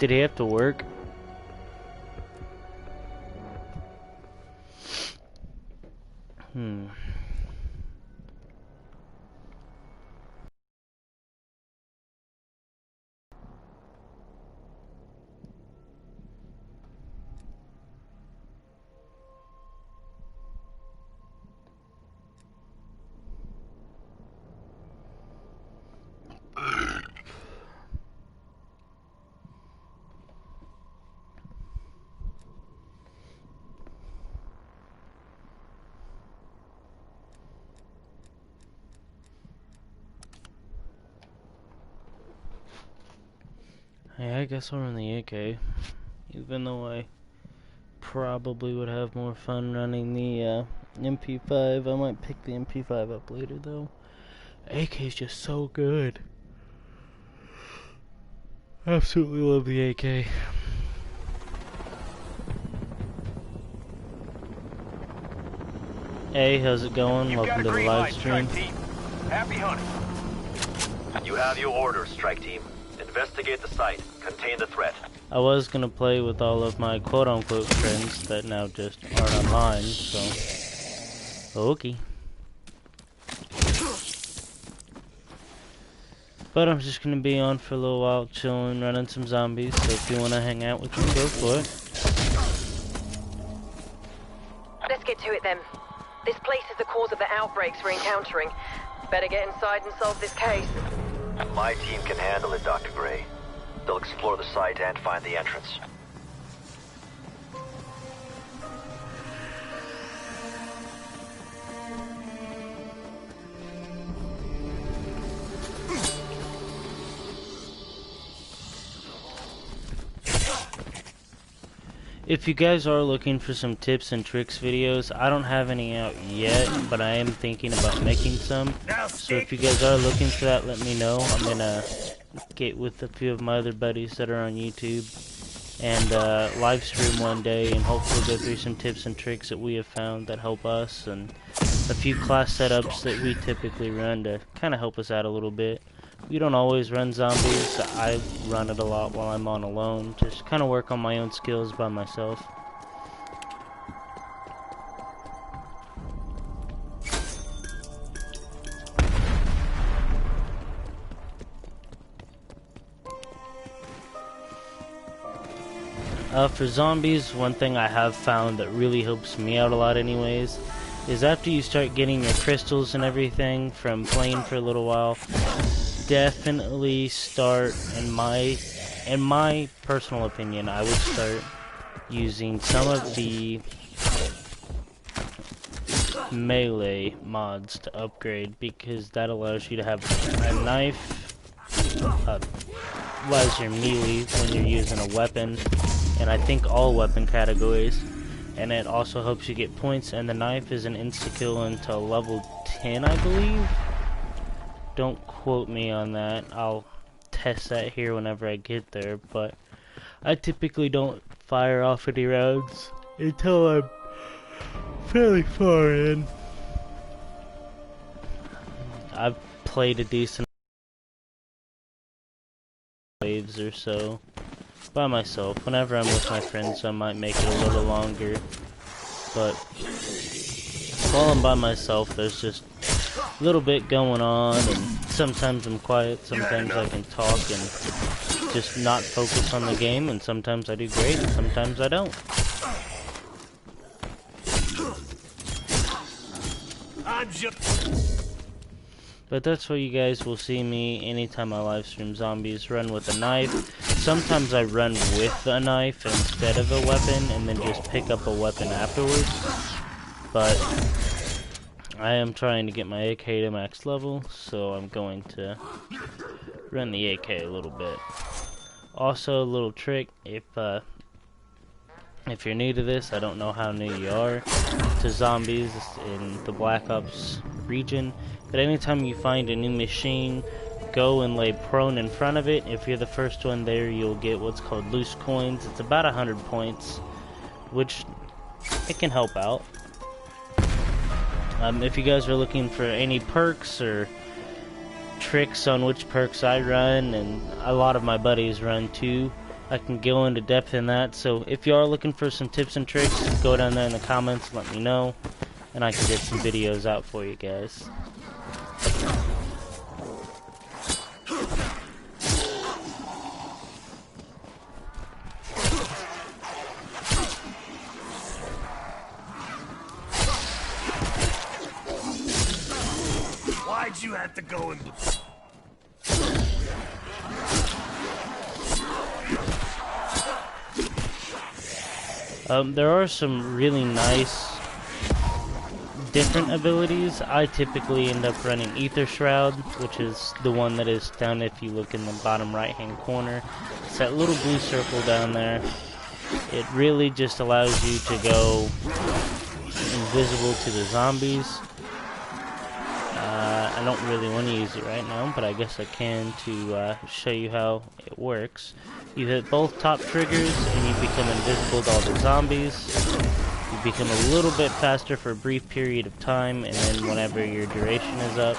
Did he have to work? Yeah, I guess I'll run the AK. Even though I probably would have more fun running the MP5. I might pick the MP5 up later though. AK is just so good. Absolutely love the AK. Hey, how's it going? Welcome to the live stream. Happy hunting. You have your orders, strike team. Investigate the site. Contain the threat. I was gonna play with all of my quote-unquote friends that now just aren't online, so... Okay. But I'm just gonna be on for a little while, chilling, running some zombies, so if you wanna hang out with me, go for it. Let's get to it then. This place is the cause of the outbreaks we're encountering. Better get inside and solve this case. My team can handle it, Dr. Gray. They'll explore the site and find the entrance. If you guys are looking for some tips and tricks videos, I don't have any out yet, but I am thinking about making some. So if you guys are looking for that, let me know. I'm gonna get with a few of my other buddies that are on YouTube and live stream one day and hopefully go through some tips and tricks that we have found that help us, and a few class setups that we typically run to kind of help us out a little bit. We don't always run zombies. I run it a lot while I'm on alone. Just kind of work on my own skills by myself. For zombies, one thing I have found that really helps me out a lot anyways, is after you start getting your crystals and everything from playing for a little while, definitely start, in my personal opinion, I would start using some of the melee mods to upgrade, because that allows you to have a knife, allows your melee when you're using a weapon, and I think all weapon categories, and it also helps you get points, and the knife is an insta-kill until level 10, I believe. Don't quote me on that. I'll test that here whenever I get there, but I typically don't fire off any rounds until I'm fairly far in. I've played a decent waves or so by myself. Whenever I'm with my friends, I might make it a little longer, but while I'm by myself, there's just a little bit going on, and sometimes I'm quiet, sometimes I can talk and just not focus on the game, and sometimes I do great, and sometimes I don't. But that's where you guys will see me anytime I live stream zombies, run with a knife. Sometimes I run with a knife instead of a weapon, and then just pick up a weapon afterwards. But I am trying to get my AK to max level, so I'm going to run the AK a little bit. Also, a little trick, if you're new to this, I don't know how new you are to zombies in the Black Ops region, but anytime you find a new machine, go and lay prone in front of it. If you're the first one there, you'll get what's called loose coins. It's about 100 points, which it can help out. If you guys are looking for any perks or tricks on which perks I run, and a lot of my buddies run too, I can go into depth in that. So if you are looking for some tips and tricks, go down there in the comments and let me know, and I can get some videos out for you guys. Why'd you have to go and... There are some really nice different abilities. I typically end up running Ether Shroud, which is the one that is down if you look in the bottom right hand corner. It's that little blue circle down there. It really just allows you to go invisible to the zombies. I don't really want to use it right now, but I guess I can to show you how it works. You hit both top triggers and you become invisible to all the zombies. You become a little bit faster for a brief period of time, and then whenever your duration is up,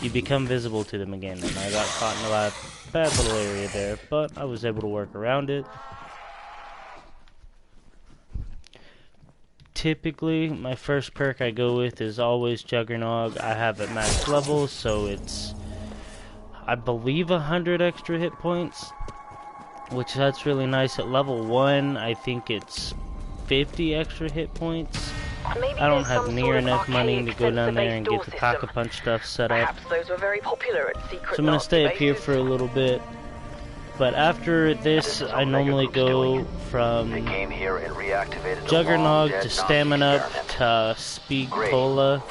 you become visible to them again. And I got caught in a bad little area there, but I was able to work around it. Typically, my first perk I go with is always Juggernog. I have it max level, so it's, I believe, 100 extra hit points, which that's really nice. At level 1, I think it's 50 extra hit points. Maybe I don't there's have some near sort of enough money to go down there and get the system. Pack-a-Punch stuff set up. Perhaps those were very popular at secret. So I'm going to stay up here bases. for a little bit. But after this, I normally go from They came here and reactivated the Juggernog long-dead to Nazi Stamina experiment. to Speed Cola.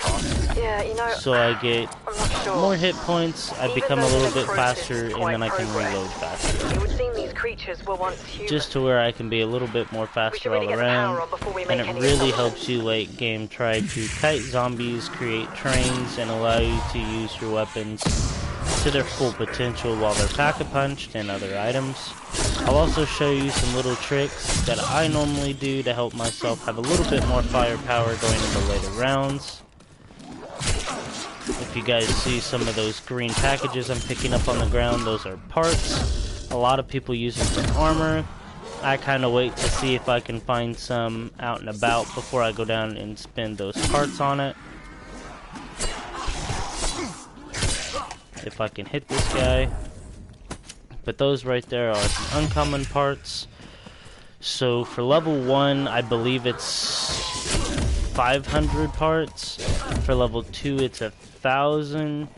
Yeah, you know, So I get I'm not sure. more hit points, I Even become a though little the bit process faster, is and quite then I can programmed. reload faster. It would seem these creatures were once human. Just to where I can be a little bit more We should faster really all get the power around. on before we And make it any really assumptions. helps you late game try to kite zombies, create trains, and allow you to use your weapons to their full potential while they're pack-a-punched and other items. I'll also show you some little tricks that I normally do to help myself have a little bit more firepower going into later rounds. If you guys see some of those green packages I'm picking up on the ground, those are parts. A lot of people use them for armor. I kind of wait to see if I can find some out and about before I go down and spend those parts on it. If I can hit this guy. But those right there are some uncommon parts. So for level 1, I believe it's 500 parts. For level 2, it's 1,000.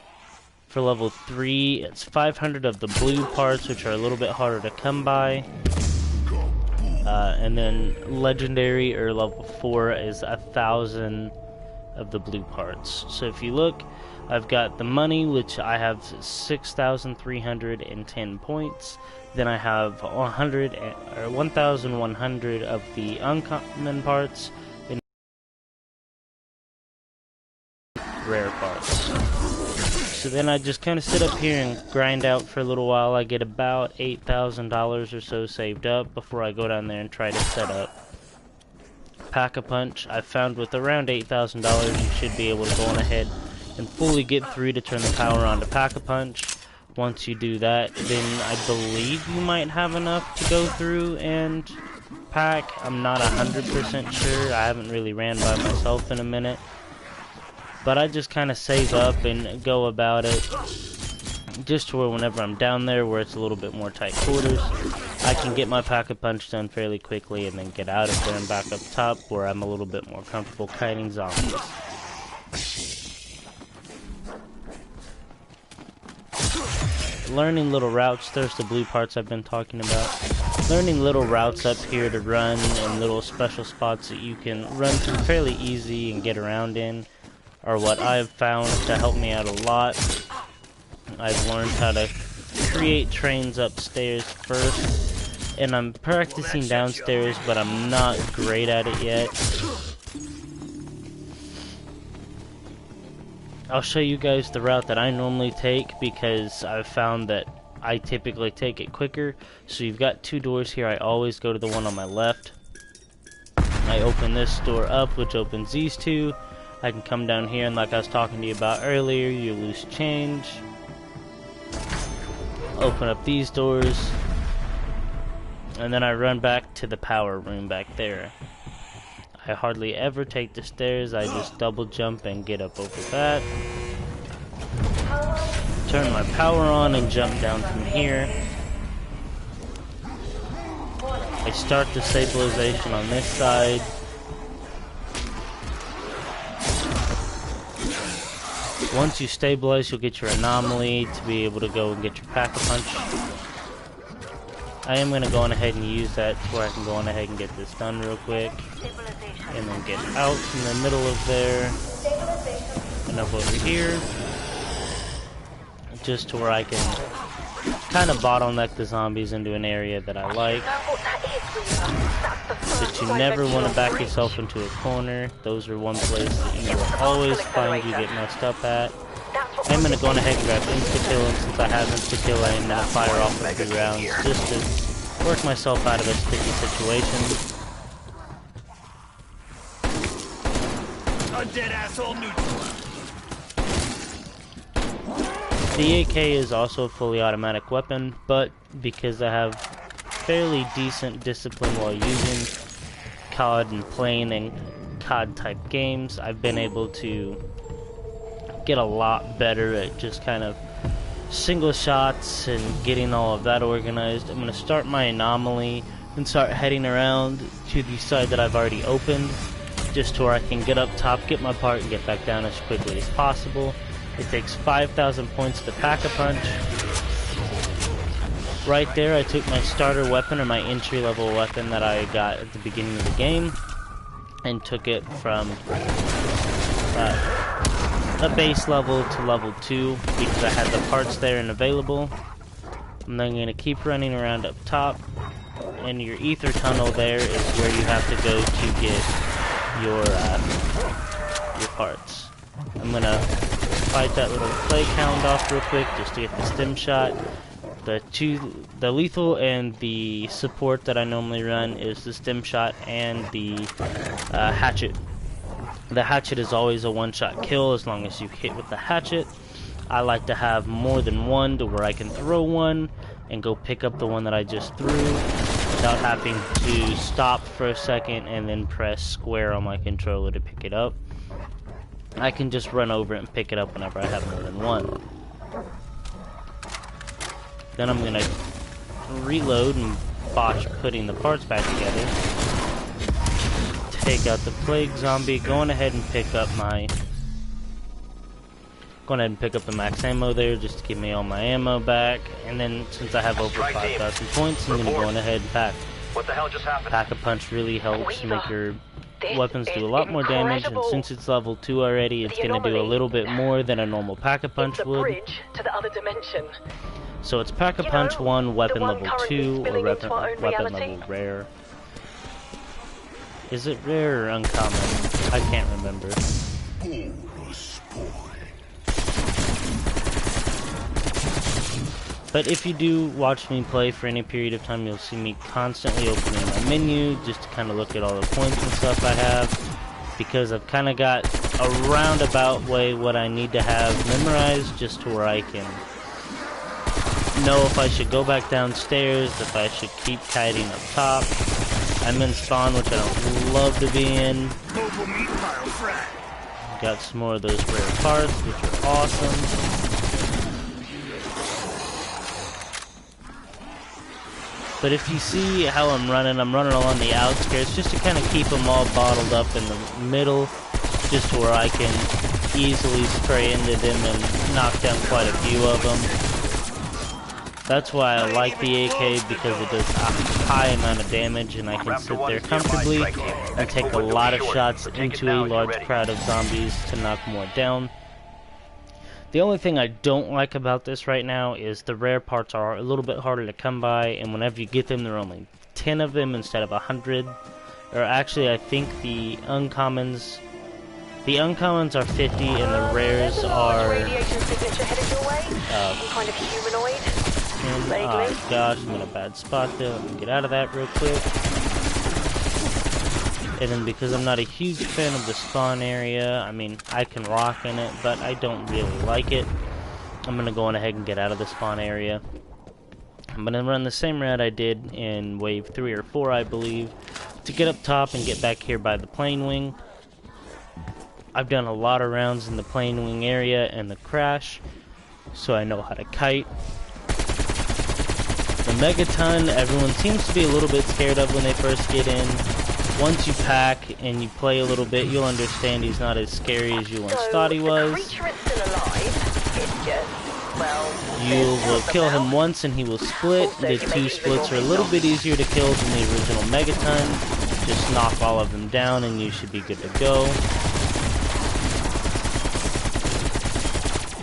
For level 3, it's 500 of the blue parts, which are a little bit harder to come by. And then legendary, or level 4, is 1,000 of the blue parts. So if you look, I've got the money, which I have 6,310 points. Then I have 1,100 of the uncommon parts and rare parts. So then I just kind of sit up here and grind out for a little while. I get about $8,000 or so saved up before I go down there and try to set up Pack-a-Punch. I found with around $8,000 you should be able to go on ahead and fully get through to turn the power on to Pack-a-Punch. Once you do that, then I believe you might have enough to go through and pack. I'm not 100% sure. I haven't really ran by myself in a minute. But I just kind of save up and go about it just to where whenever I'm down there where it's a little bit more tight quarters, I can get my Pack-a-Punch done fairly quickly and then get out of there and back up top where I'm a little bit more comfortable kiting zombies. Learning little routes, there's the blue parts I've been talking about. Learning little routes up here to run and little special spots that you can run through fairly easy and get around in are what I've found to help me out a lot. I've learned how to create trains upstairs first, and I'm practicing downstairs, but I'm not great at it yet. I'll show you guys the route that I normally take because I've found that I typically take it quicker. So you've got two doors here. I always go to the one on my left. I open this door up, which opens these two. I can come down here, and like I was talking to you about earlier, you lose change. open up these doors, and then I run back to the power room back there. I hardly ever take the stairs, I just double jump and get up over that. Turn my power on and jump down from here. I start the stabilization on this side. Once you stabilize, you'll get your anomaly to be able to go and get your Pack-a-Punch. I am going to go on ahead and use that to where I can go on ahead and get this done real quick. And then get out from the middle of there. And up over here. Just to where I can kind of bottleneck the zombies into an area that I like. But you never want to back yourself into a corner. Those are one place that you will always find you get messed up at. I'm going to go on ahead and grab insta-kill, and since I have insta-kill, I am going to fire off a few rounds just to work myself out of a sticky situation. A dead asshole neutral. The AK is also a fully automatic weapon, but because I have fairly decent discipline while using COD and playing in COD type games, I've been able to get a lot better at just kind of single shots and getting all of that organized. I'm going to start my anomaly and start heading around to the side that I've already opened, just to where I can get up top, get my part, and get back down as quickly as possible. It takes 5,000 points to Pack-a-Punch. Right there, I took my starter weapon, or my entry-level weapon that I got at the beginning of the game, and took it from a base level to level 2, because I had the parts there and available. I'm then going to keep running around up top, and your ether tunnel there is where you have to go to get your parts. I'm going to fight that little plague hound off real quick just to get the stim shot. The lethal and the support that I normally run is the stim shot and the hatchet. The hatchet is always a one-shot kill as long as you hit with the hatchet. I like to have more than one to where I can throw one and go pick up the one that I just threw without having to stop for a second and then press square on my controller to pick it up. I can just run over it and pick it up whenever I have more than one. Then I'm going to reload and botch putting the parts back together. Take out the plague zombie, going ahead and pick up my... Going ahead and pick up the max ammo there just to give me all my ammo back. And then since I have over 5,000 points, I'm going to go on ahead and pack. What the hell just happened? Pack-a-Punch really helps make your weapons do a lot more damage, and since it's level 2 already, it's going to do a little bit more than a normal Pack-a-Punch would. To the other dimension. So it's Pack-a-Punch 1, weapon level 2, or weapon level rare. Is it rare or uncommon? I can't remember. But if you do watch me play for any period of time, you'll see me constantly opening my menu just to kind of look at all the points and stuff I have, because I've kind of got a roundabout way what I need to have memorized just to where I can know if I should go back downstairs, if I should keep kiting up top. I'm in spawn, which I don't love to be in. Got some more of those rare parts, which are awesome. But if you see how I'm running along the outskirts just to kind of keep them all bottled up in the middle, just to where I can easily spray into them and knock down quite a few of them. That's why I like the AK, because it does a high amount of damage and I can sit there comfortably and take a lot of shots into a large crowd of zombies to knock more down. The only thing I don't like about this right now is the rare parts are a little bit harder to come by, and whenever you get them, there are only 10 of them instead of 100. Or actually, I think the uncommons are 50 and the rares are... kind of humanoid. Oh gosh, I'm in a bad spot there. Let me get out of that real quick. And then because I'm not a huge fan of the spawn area, I mean, I can rock in it, but I don't really like it. I'm going to go on ahead and get out of the spawn area. I'm gonna run the same route I did in wave 3 or 4, I believe, to get up top and get back here by the plane wing. I've done a lot of rounds in the plane wing area and the crash, so I know how to kite. The Megaton, everyone seems to be a little bit scared of when they first get in. Once you pack and you play a little bit, you'll understand he's not as scary as you once thought he was. The creature is still alive. It's just, well, You will kill him once and he will split. The 2 splits are a little bit easier to kill than the original Megaton. Just knock all of them down and you should be good to go.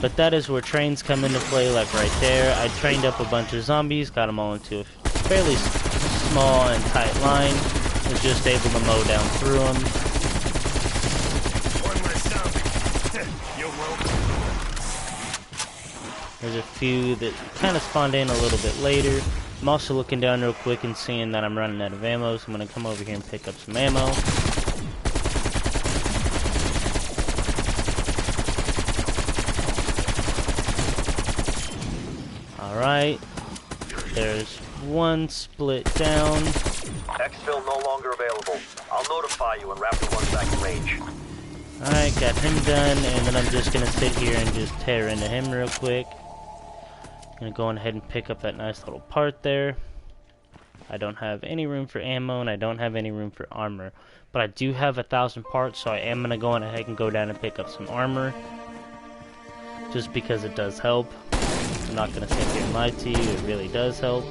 But that is where trains come into play, like right there. I trained up a bunch of zombies, got them all into a fairly small and tight line. Was just able to mow down through them. There's a few that kind of spawned in a little bit later. I'm also looking down real quick and seeing that I'm running out of ammo, so I'm going to come over here and pick up some ammo. Alright, there's one split down. Exfil no longer available. I'll notify you when Raptor 1's back in range. Alright, got him done, and then I'm just gonna sit here and just tear into him real quick. Gonna go ahead and pick up that nice little part there. I don't have any room for ammo, and I don't have any room for armor. But I do have 1,000 parts, so I am gonna go ahead and go down and pick up some armor. Just because it does help. I'm not gonna sit here and lie to you, it really does help.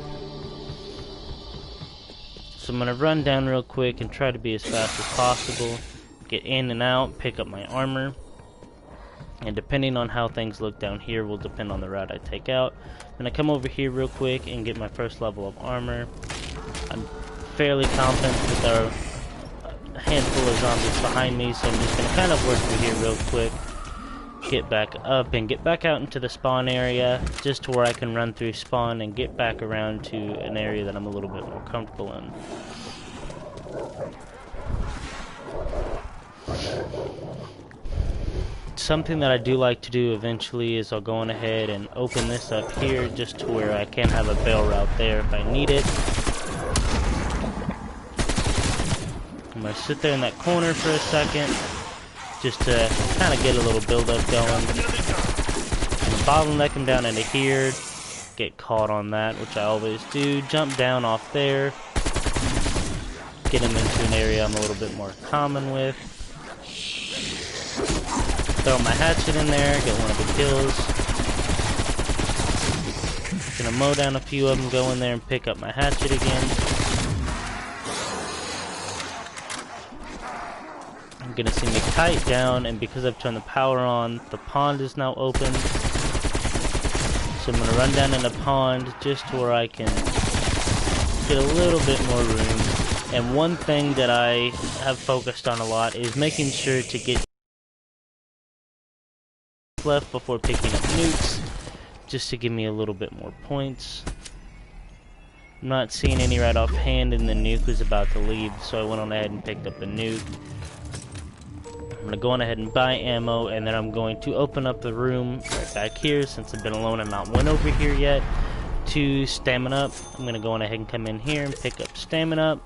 So I'm gonna run down real quick and try to be as fast as possible. Get in and out, pick up my armor. And depending on how things look down here will depend on the route I take out. I'm gonna come over here real quick and get my first level of armor. I'm fairly confident that there are a handful of zombies behind me, so I'm just gonna kind of work through here real quick. Get back up and get back out into the spawn area, just to where I can run through spawn and get back around to an area that I'm a little bit more comfortable in. Something that I do like to do eventually is I'll go on ahead and open this up here just to where I can have a bail route there if I need it. I'm going to sit there in that corner for a second just to kind of get a little build up going. And bottleneck him down into here, get caught on that, which I always do. Jump down off there, get him into an area I'm a little bit more common with. Throw my hatchet in there, get one of the kills. Gonna mow down a few of them, go in there and pick up my hatchet again. I'm gonna see me kite down, and because I've turned the power on, the pond is now open. So I'm gonna run down in the pond just to where I can get a little bit more room. And one thing that I have focused on a lot is making sure to get left before picking up nukes, just to give me a little bit more points. I'm not seeing any right offhand, and the nuke was about to leave, so I went on ahead and picked up a nuke. I'm going to go on ahead and buy ammo, and then I'm going to open up the room right back here, since I've been alone and not went over here yet, to stamina up. I'm going to go on ahead and come in here and pick up stamina up.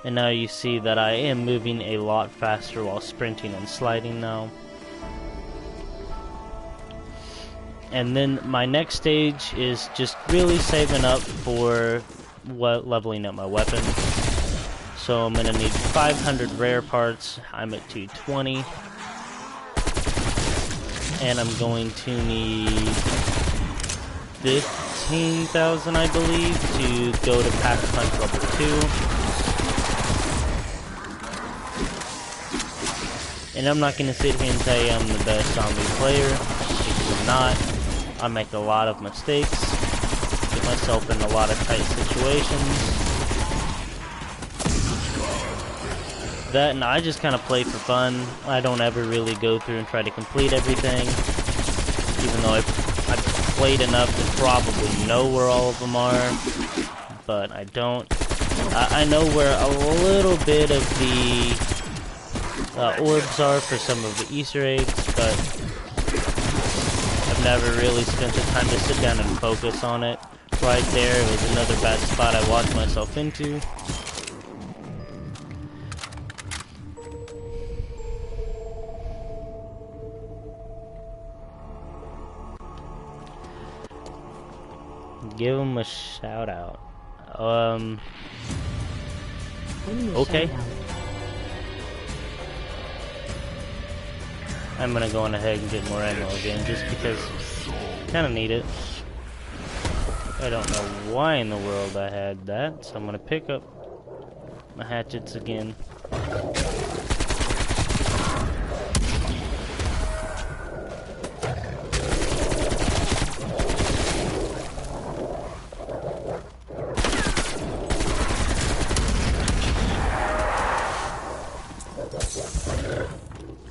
And now you see that I am moving a lot faster while sprinting and sliding now. And then my next stage is just really saving up for leveling up my weapon. So I'm gonna need 500 rare parts. I'm at 220. And I'm going to need 15,000, I believe, to go to Pack Punch level 2. And I'm not gonna sit here and say I'm the best zombie player, because I'm not. I make a lot of mistakes, get myself in a lot of tight situations. That, and I just kind of play for fun. I don't ever really go through and try to complete everything, even though I've played enough to probably know where all of them are, but I don't. I know where a little bit of the orbs are for some of the Easter eggs, but never really spent the time to sit down and focus on it. Right there, it was another bad spot I walked myself into. Give him a shout out. Okay. I'm gonna go on ahead and get more ammo again, just because I kinda need it. I don't know why in the world I had that, so I'm gonna pick up my hatchets again.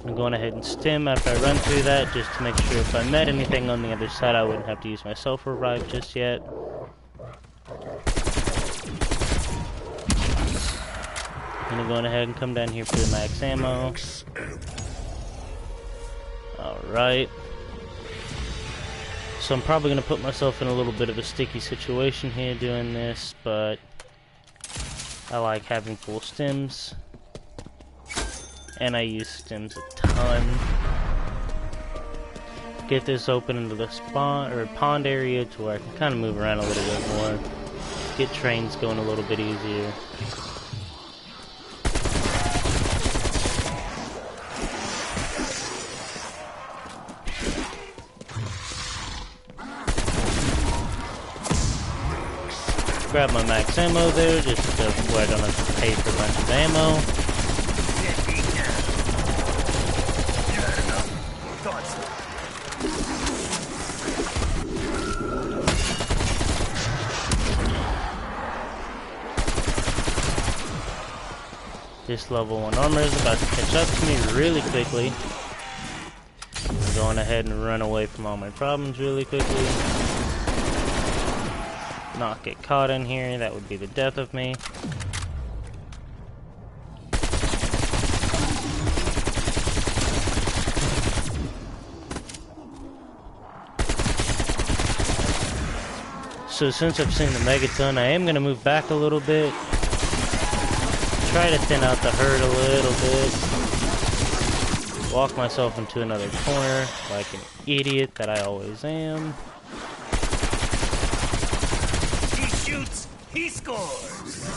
I'm going ahead and stim after I run through that, just to make sure if I met anything on the other side I wouldn't have to use my self-revive just yet. I'm gonna go ahead and come down here for the max ammo. Alright. So I'm probably gonna put myself in a little bit of a sticky situation here doing this, but I like having full stims. And I use stims a ton. Get this open into the spawn or pond area to where I can kind of move around a little bit more. Get trains going a little bit easier. Grab my max ammo there, just so I don't have to pay for a bunch of ammo. This level 1 armor is about to catch up to me really quickly. I'm going ahead and run away from all my problems really quickly. Not get caught in here, that would be the death of me. So since I've seen the Megaton, I am going to move back a little bit. Try to thin out the herd a little bit. Walk myself into another corner like an idiot that I always am. He shoots, he scores.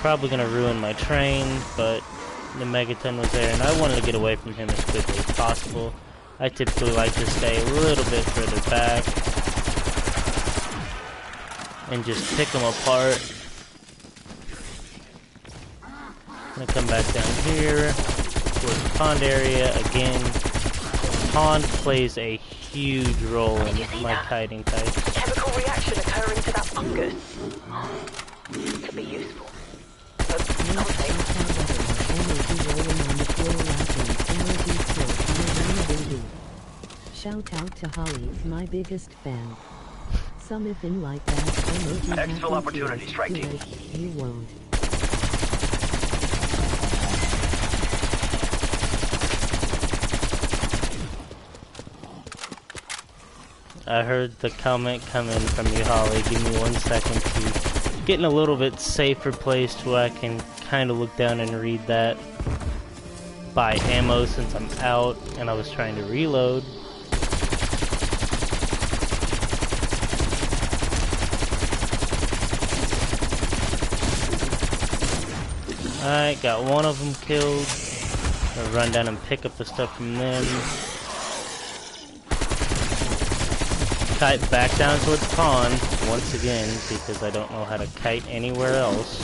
Probably gonna ruin my train, but the Megaton was there and I wanted to get away from him as quickly as possible. I typically like to stay a little bit further back and just pick them apart. I'm gonna come back down here towards the pond area again. Pond plays a huge role in my kiting type. Chemical reaction occurring to that fungus. Could be useful. Shout out to Holly, my biggest fan. Something like that. Exfil opportunity, strike team. You won't. I heard the comment coming from you, Holly. Give me 1 second to get in a little bit safer place to where I can kind of look down and read that. Buy ammo since I'm out and I was trying to reload. Alright, got one of them killed. I'll run down and pick up the stuff from them. Kite back down towards the pond once again because I don't know how to kite anywhere else.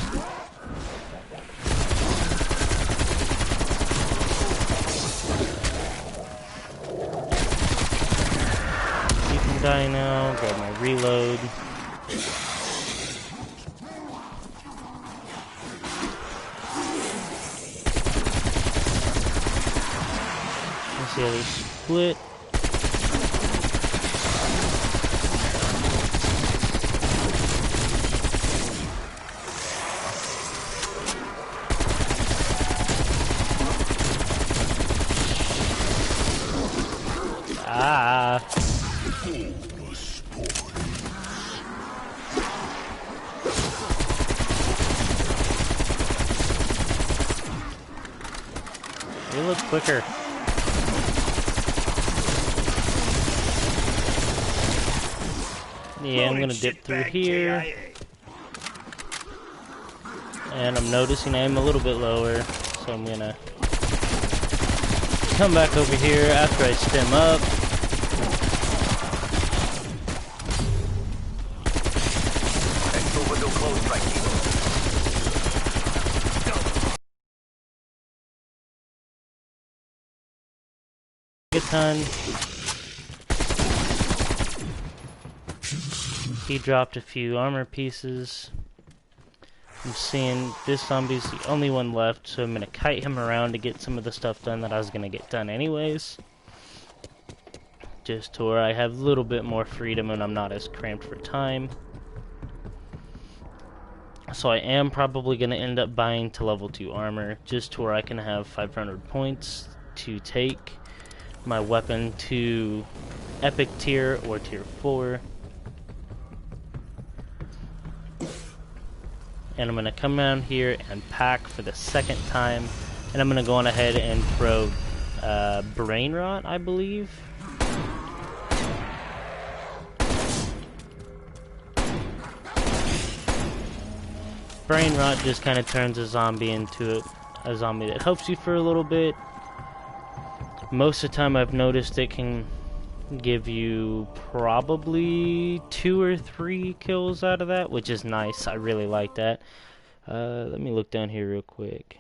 You can die now, grab my reload. Let's see how they split. You look quicker. Yeah, I'm gonna dip through here. And I'm noticing I'm a little bit lower, so I'm gonna come back over here after I stem up. Exfil window closed, strike team. Megaton. He dropped a few armor pieces. I'm seeing this zombie's the only one left, so I'm gonna kite him around to get some of the stuff done that I was gonna get done anyways. Just to where I have a little bit more freedom and I'm not as cramped for time. So I am probably gonna end up buying to level 2 armor, just to where I can have 500 points to take my weapon to epic tier or tier 4. And I'm going to come down here and pack for the second time. And I'm going to go on ahead and throw Brain Rot, I believe. Brain Rot just kind of turns a zombie into a zombie that helps you for a little bit. Most of the time I've noticed it can give you probably 2 or 3 kills out of that, which is nice. I really like that. Let me look down here real quick.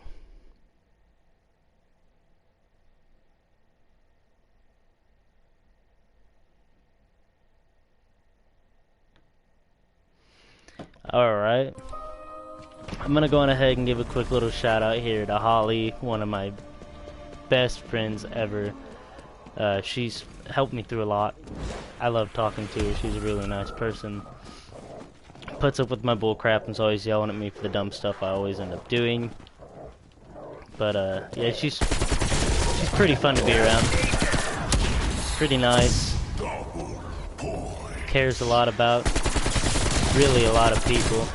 Alright. I'm gonna go on ahead and give a quick little shout out here to Holly, one of my best friends ever. She's helped me through a lot. I love talking to her. She's a really nice person. Puts up with my bull crap and is always yelling at me for the dumb stuff I always end up doing. But yeah, she's pretty fun to be around. Pretty nice. Cares a lot about really a lot of people.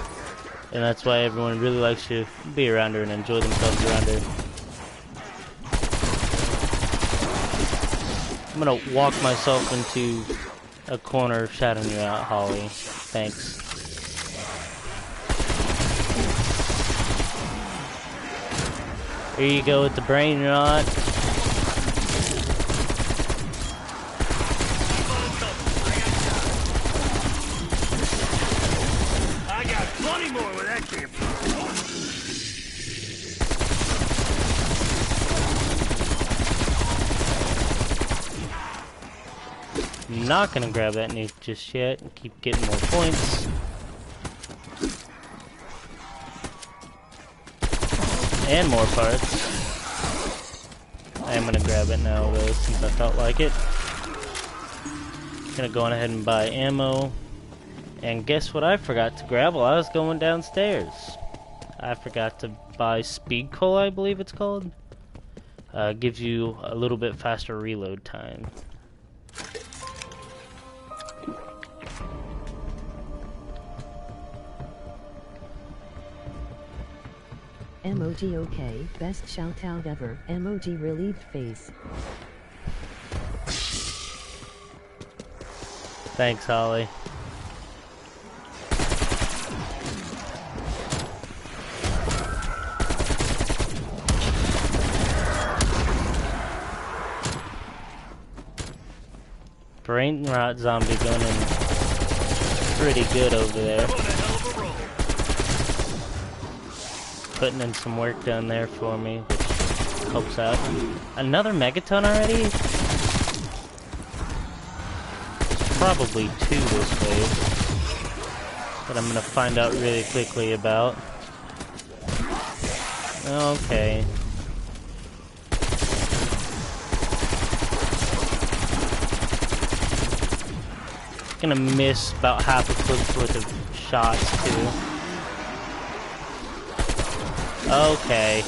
And that's why everyone really likes to be around her and enjoy themselves around her. I'm gonna walk myself into a corner shouting you out, Holly. Thanks. Here you go with the Brain Rot. I got plenty more where that came from. I'm not gonna grab that nuke just yet and keep getting more points. And more parts. I am gonna grab it now though, since I felt like it. Gonna go on ahead and buy ammo. And guess what I forgot to grab while I was going downstairs? I forgot to buy Speed Coal, I believe it's called. Gives you a little bit faster reload time. Emoji okay, best shout out ever. Emoji relieved face. Thanks, Holly. Brain Rot zombie going in pretty good over there. Putting in some work down there for me, which helps out. Another Megaton already? Probably 2 this wave. That I'm gonna find out really quickly about. Okay. Gonna miss about half a clip's worth of shots too. Okay.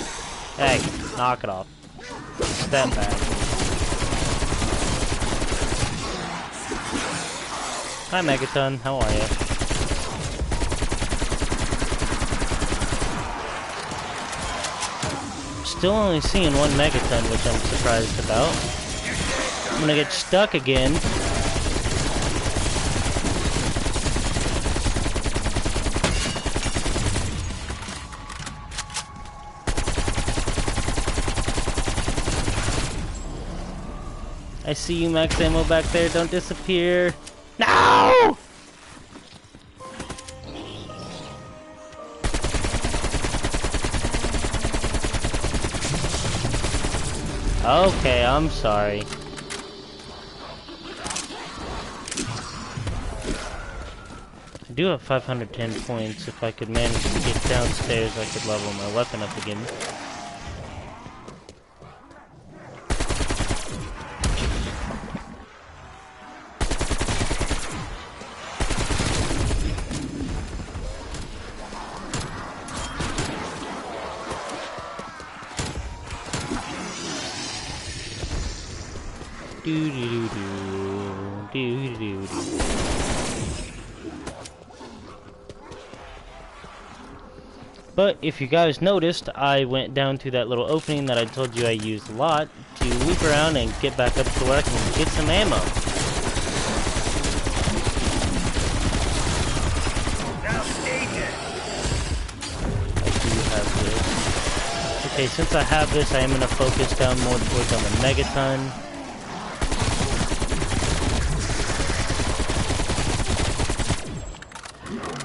Hey, knock it off. Step back. Hi Megaton, how are you? still only seeing one megaton, which I'm surprised about. I'm gonna get stuck again. I see you, max ammo back there. Don't disappear. No! Okay, I'm sorry. I do have 510 points. If I could manage to get downstairs, I could level my weapon up again. But if you guys noticed, I went down to that little opening that I told you I used a lot to loop around and get back up to where I can get some ammo. I do have this. Okay, since I have this, I am going to focus down more towards on the megaton.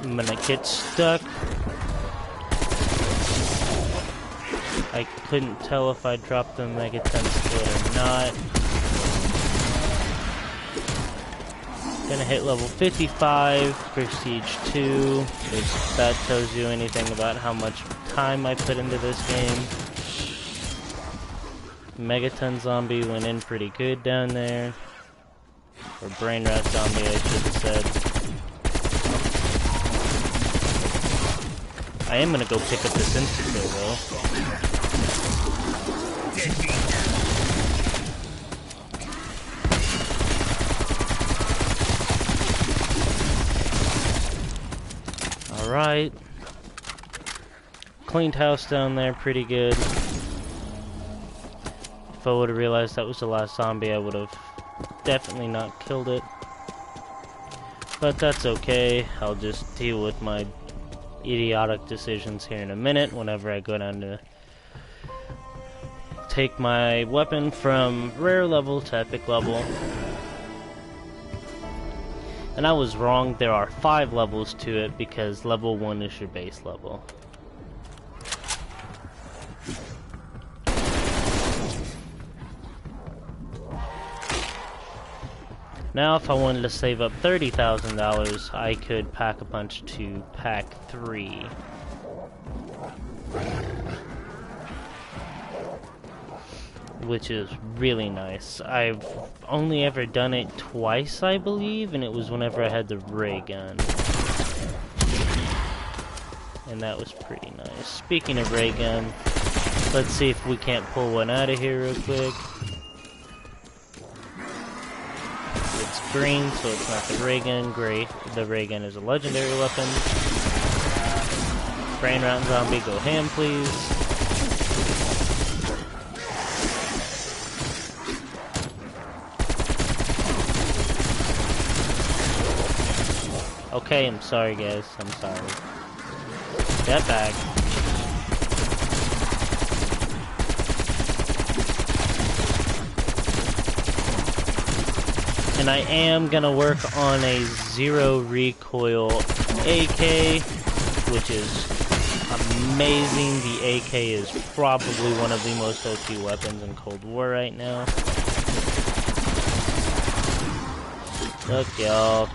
I'm gonna get stuck. I couldn't tell if I dropped the megaton split or not. Gonna hit level 55, Prestige 2, if that tells you anything about how much time I put into this game. Megaton zombie went in pretty good down there. Or brain rat zombie, I should have said. I am gonna go pick up this insta-kill though. Alright. Cleaned house down there pretty good. If I would have realized that was the last zombie, I would have definitely not killed it. But that's okay. I'll just deal with my idiotic decisions here in a minute whenever I go down to take my weapon from rare level to epic level. And I was wrong, there are 5 levels to it because level 1 is your base level. Now if I wanted to save up $30,000, I could pack a punch to pack 3. Which is really nice. I've only ever done it twice, I believe, and it was whenever I had the ray gun. And that was pretty nice. Speaking of ray gun, let's see if we can't pull one out of here real quick. It's green, so it's not the ray gun. Great. The ray gun is a legendary weapon. Brain Round Zombie, go ham, please. Okay, I'm sorry guys, I'm sorry. Step back. And I am gonna work on a zero recoil AK, which is amazing. The AK is probably one of the most OP weapons in Cold War right now. Look, y'all.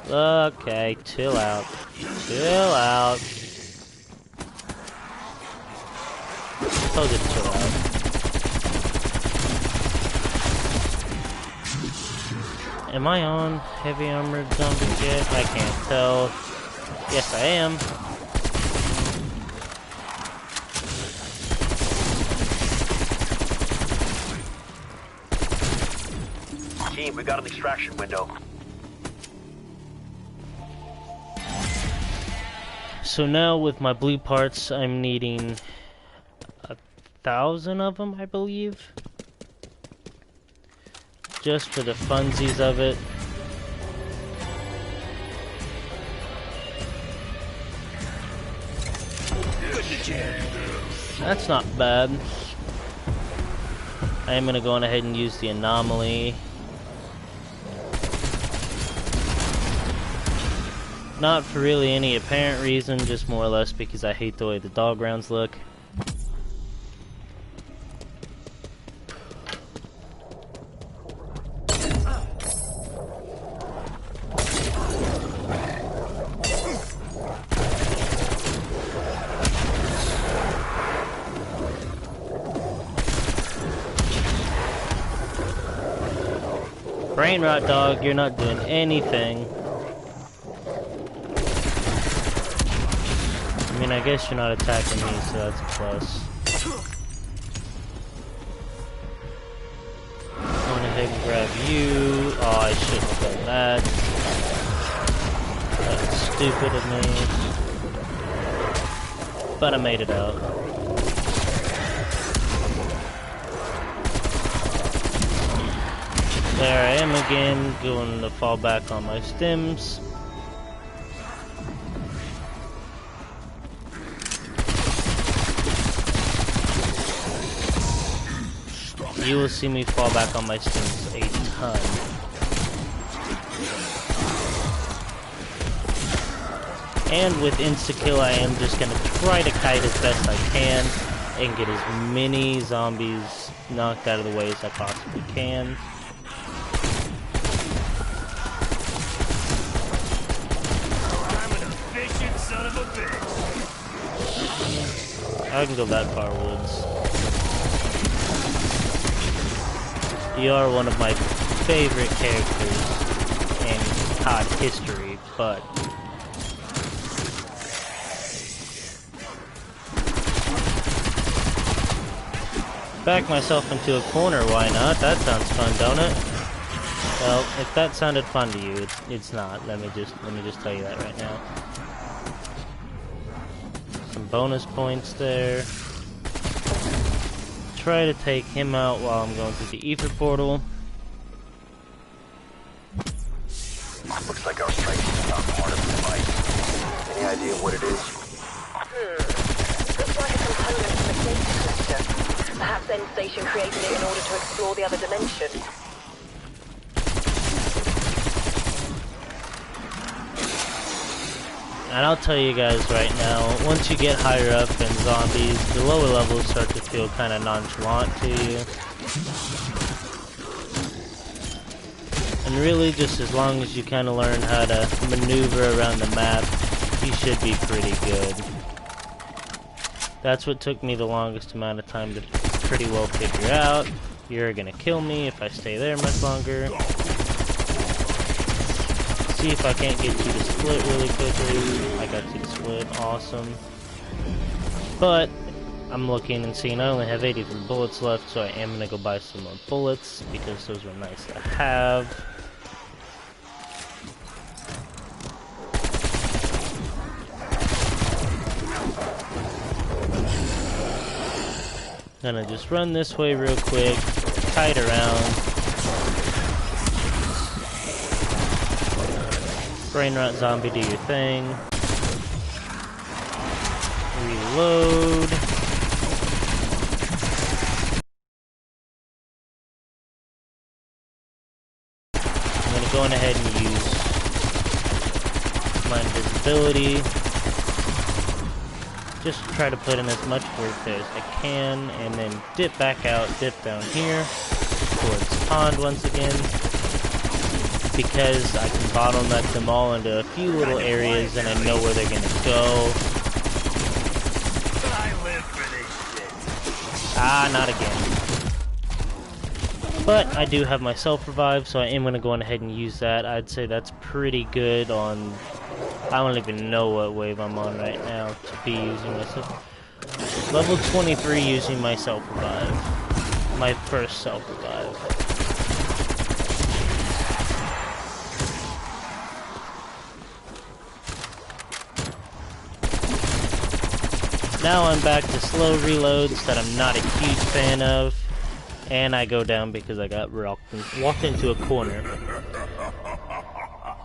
Okay, chill out. Chill out. Told you to chill out. Am I on heavy armored zombies yet? I can't tell. Yes, I am. Team, we got an extraction window. So now with my blue parts, I'm needing 1,000 of them, I believe. Just for the funsies of it. That's not bad. I am gonna go on ahead and use the anomaly. Not for really any apparent reason, just more or less because I hate the way the dog rounds look. Brain rot, dog, you're not doing anything. I mean, I guess you're not attacking me, so that's a plus. Going ahead and grab you. Oh, I shouldn't have done that. That was stupid of me. But I made it out. There I am again, going to fall back on my stems. You will see me fall back on my stems a ton. And with insta-kill, I am just going to try to kite as best I can and get as many zombies knocked out of the way as I possibly can. I can go that far, Woods. You are one of my favorite characters in COD history, but back myself into a corner, why not? That sounds fun, don't it? Well, if that sounded fun to you, it's not. Let me just tell you that right now. Some bonus points there. Try to take him out while I'm going through the ether portal. Looks like our strike is not part of the fight. Any idea what it is? Looks like a component from a data collector. Perhaps End Station created it in order to explore the other dimension. And I'll tell you guys right now, once you get higher up in zombies, the lower levels start to feel kind of nonchalant to you. And really, just as long as you kind of learn how to maneuver around the map, you should be pretty good. That's what took me the longest amount of time to pretty well figure out. You're gonna kill me if I stay there much longer. See if I can't get you to split really quickly. I got you to split, awesome. But I'm looking and seeing I only have 83 bullets left, so I am gonna go buy some more bullets because those were nice to have. Gonna just run this way real quick, kite around. Brain rot zombie, do your thing. Reload. I'm gonna go on ahead and use my invisibility. Just try to put in as much work there as I can, and then dip back out, dip down here towards the pond once again. Because I can bottleneck them all into a few little areas and I know where they're gonna go. I live for this shit. Ah, not again. But I do have my self-revive, so I am gonna go on ahead and use that. I'd say that's pretty good on... I don't even know what wave I'm on right now to be using myself. Level 23 using my self-revive. My first self-revive. Now I'm back to slow reloads that I'm not a huge fan of. And I go down because I got walked into a corner.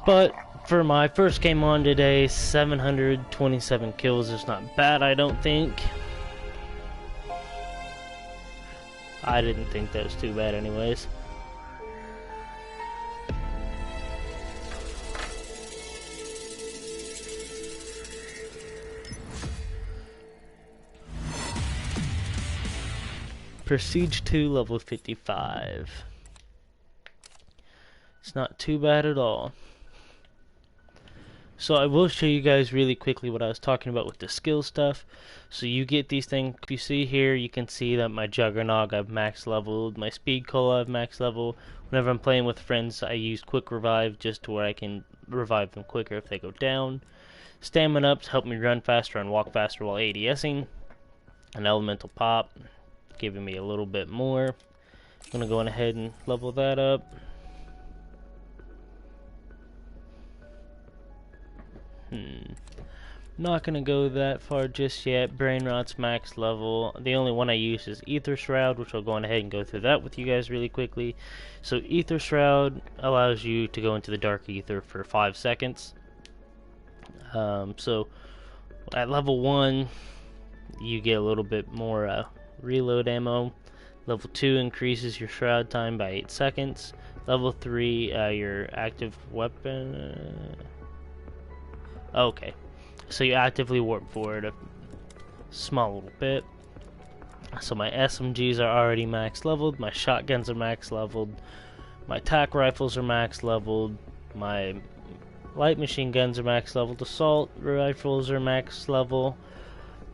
But for my first game on today, 727 kills is not bad, I don't think. I didn't think that was too bad anyways. Prestige 2 level 55. It's not too bad at all. So I will show you guys really quickly what I was talking about with the skill stuff. So you get these things, you see here, you can see that my Juggernog I've max leveled, my Speed Cola I've max leveled. Whenever I'm playing with friends I use Quick Revive just to where I can revive them quicker if they go down. Stamina Up to help me run faster and walk faster while ADSing. An Elemental Pop, giving me a little bit more. I'm gonna go on ahead and level that up. Not gonna go that far just yet. Brain Rot's max level. The only one I use is Ether Shroud, which I'll go on ahead and go through that with you guys really quickly. So Ether Shroud allows you to go into the Dark Ether for 5 seconds. So at level 1 you get a little bit more reload ammo. Level 2 increases your shroud time by 8 seconds. Level 3 your active weapon okay, so you actively warp forward a small little bit. So my SMGs are already max leveled, my shotguns are max leveled, my tac rifles are max leveled, my light machine guns are max leveled, assault rifles are max level,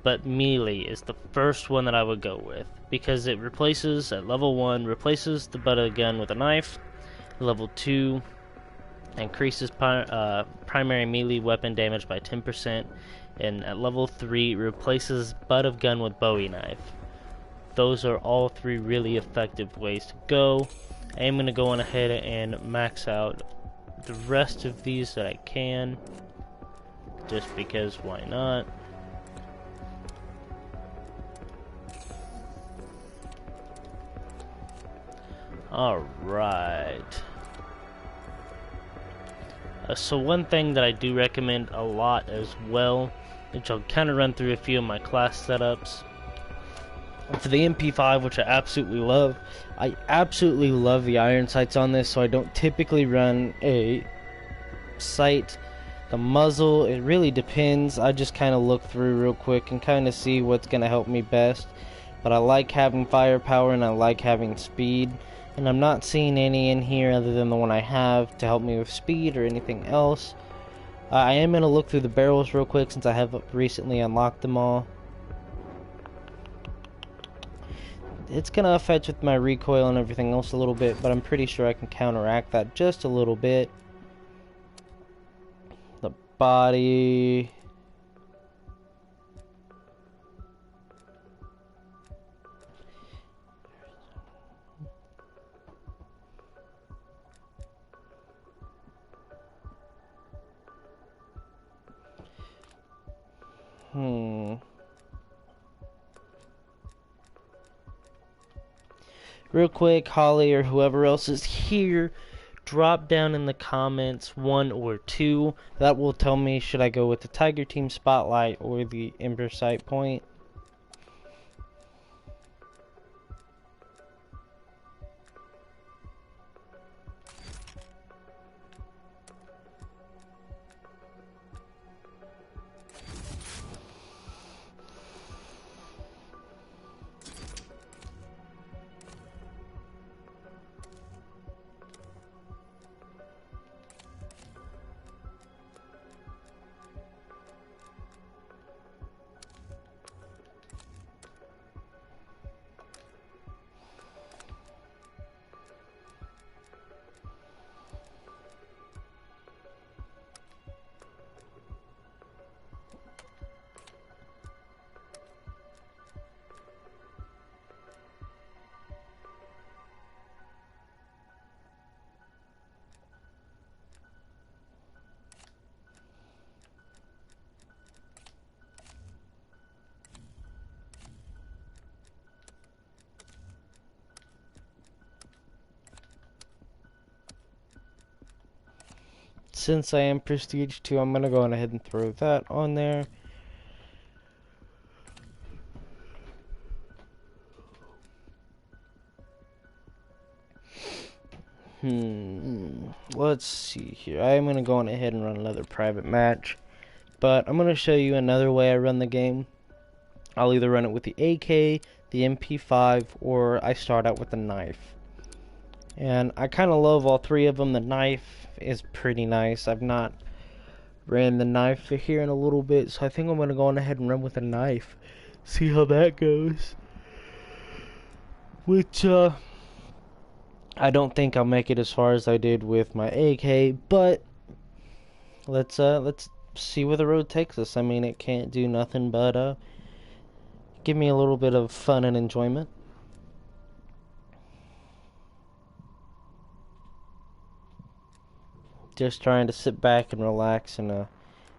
but melee is the first one that I would go with because it replaces, at level 1, replaces the butt of the gun with a knife. Level 2 increases primary melee weapon damage by 10%, and at level 3 replaces butt of gun with Bowie knife. Those are all 3 really effective ways to go. I am going to go on ahead and max out the rest of these that I can, just because why not. Alright. So one thing that I do recommend a lot as well, which I'll kind of run through a few of my class setups. For the MP5, which I absolutely love the iron sights on this, so I don't typically run a sight. The muzzle, it really depends. I just kind of look through real quick and kind of see what's going to help me best. But I like having firepower and I like having speed. And I'm not seeing any in here other than the one I have to help me with speed or anything else. I am going to look through the barrels real quick since I have recently unlocked them all. It's going to affect with my recoil and everything else a little bit, but I'm pretty sure I can counteract that just a little bit. The body... Real quick, Holly or whoever else is here, drop down in the comments 1 or 2. That will tell me should I go with the Tiger Team Spotlight or the Ember Sight Point. since I am Prestige 2, I'm gonna go on ahead and throw that on there. Let's see here. I am gonna go on ahead and run another private match, but I'm gonna show you another way I run the game. I'll either run it with the AK, the MP5, or I start out with the knife. And I kind of love all three of them. The knife is pretty nice. I've not ran the knife here in a little bit, so I think I'm gonna go on ahead and run with the knife. See how that goes. Which, I don't think I'll make it as far as I did with my AK, but let's see where the road takes us. I mean, it can't do nothing but give me a little bit of fun and enjoyment. Just trying to sit back and relax and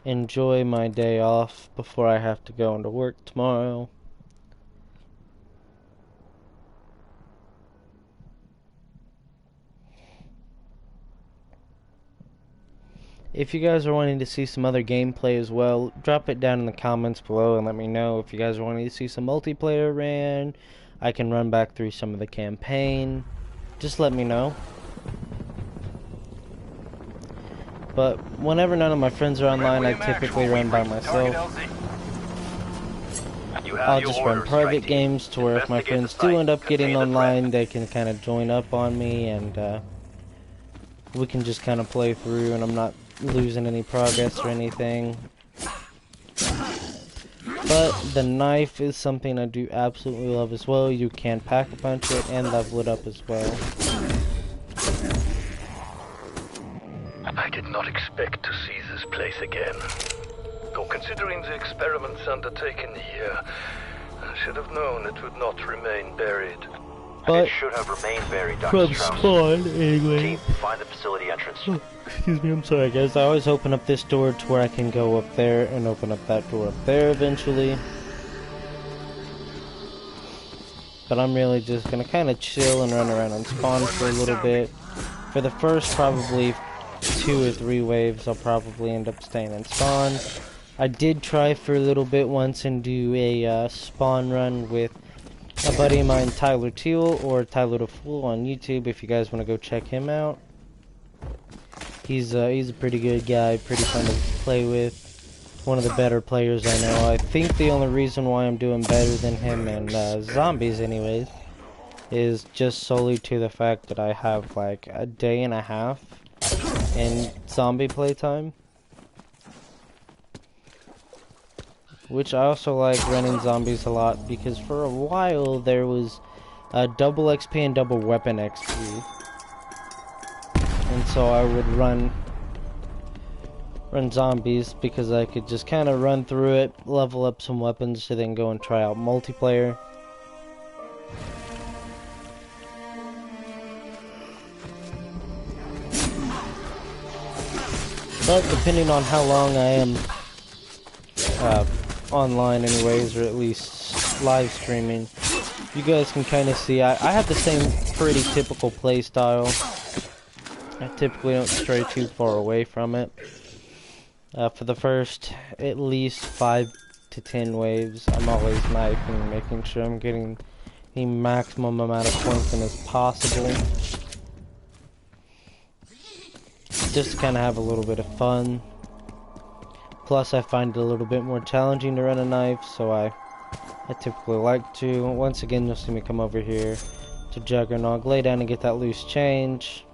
enjoy my day off before I have to go into work tomorrow. If you guys are wanting to see some other gameplay as well, drop it down in the comments below and let me know. If you guys are wanting to see some multiplayer ran, I can run back through some of the campaign. Just let me know. But whenever none of my friends are online, I typically run by myself. I'll just run private games to where if my friends do end up getting online, they can kind of join up on me and we can just kind of play through and I'm not losing any progress or anything. But the knife is something I do absolutely love as well. You can pack a punch it and level it up as well. I did not expect to see this place again. Though considering the experiments undertaken here, I should have known it would not remain buried. But it should have remained buried, Dr. Strauss. Spawn, anyway. Team, find the facility entrance. Oh, excuse me, I'm sorry guys. I always open up this door to where I can go up there and open up that door up there eventually. But I'm really just gonna kind of chill and run around and spawn for a little bit. For the first probably 2 or 3 waves, I'll probably end up staying in spawn. I did try for a little bit once and do a spawn run with a buddy of mine, Tyler Teal, or Tyler the Fool on YouTube, if you guys want to go check him out. He's a pretty good guy, pretty fun to play with. One of the better players I know. I think the only reason why I'm doing better than him and Zombies anyways, is just solely to the fact that I have like a day and a half in zombie playtime. Which I also like running zombies a lot because for a while there was double XP and double weapon XP. And so I would run zombies because I could just kind of run through it, level up some weapons to then go and try out multiplayer. But depending on how long I am online anyways, or at least live streaming, you guys can kind of see I have the same pretty typical play style. I typically don't stray too far away from it. For the first at least 5 to 10 waves, I'm always knifing, making sure I'm getting the maximum amount of points in as possible. Just to kind of have a little bit of fun. Plus, I find it a little bit more challenging to run a knife, so I typically like to. Once again, you'll see me come over here to Juggernog, lay down and get that loose change.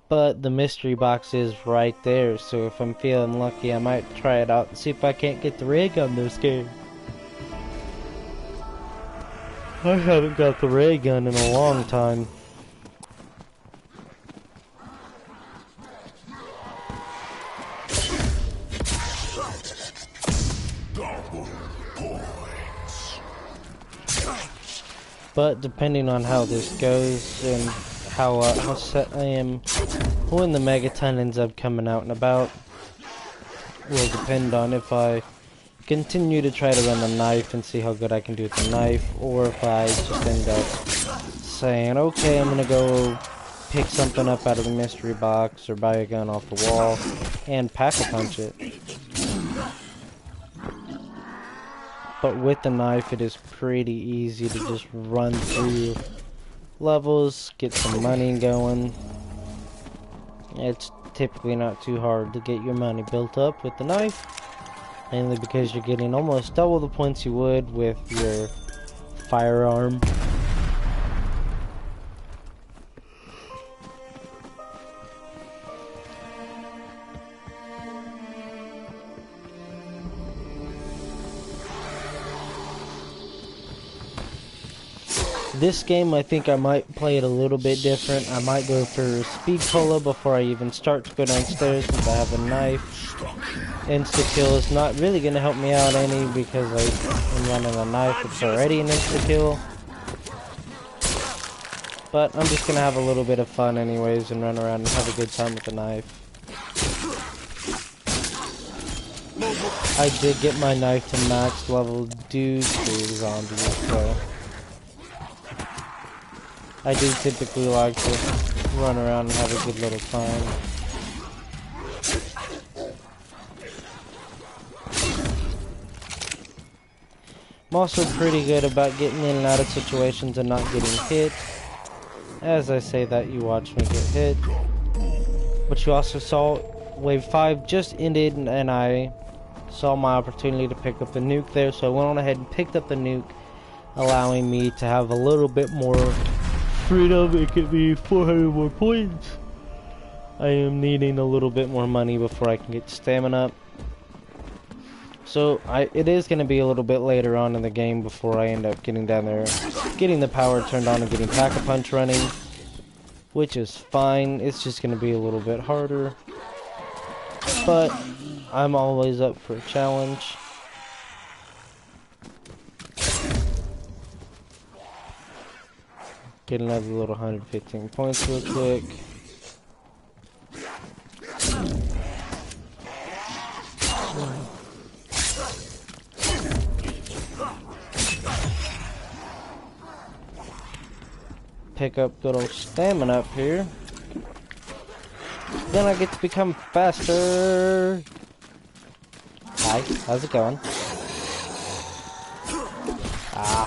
But the mystery box is right there, so if I'm feeling lucky, I might try it out and see if I can't get the ray gun this game. I haven't got the ray gun in a long time. But depending on how this goes and how set I am when the Megaton ends up coming out and about will depend on if I continue to try to run the knife and see how good I can do with the knife, or if I just end up saying, okay, I'm gonna go pick something up out of the mystery box or buy a gun off the wall and pack-a-punch it. But with the knife, it is pretty easy to just run through levels, get some money going. It's typically not too hard to get your money built up with the knife, mainly because you're getting almost double the points you would with your firearm. This game, I think I might play it a little bit different. I might go for speed cola before I even start to go downstairs since I have a knife. Insta-kill is not really going to help me out any because I'm running a knife. It's already an insta-kill. But I'm just going to have a little bit of fun anyways and run around and have a good time with the knife. I did get my knife to max level due to zombies, so I do typically like to run around and have a good little time. I'm also pretty good about getting in and out of situations and not getting hit. As I say that, you watch me get hit. But you also saw Wave 5 just ended and I saw my opportunity to pick up the nuke there, so I went on ahead and picked up the nuke, allowing me to have a little bit more freedom. It could be 400 more points. I am needing a little bit more money before I can get stamina up. So it is going to be a little bit later on in the game before I end up getting down there, getting the power turned on and getting Pack-a-Punch running, which is fine. It's just going to be a little bit harder, but I'm always up for a challenge. Get another little 115 points real quick. Pick up good old stamina up here. Then I get to become faster. Hi, how's it going?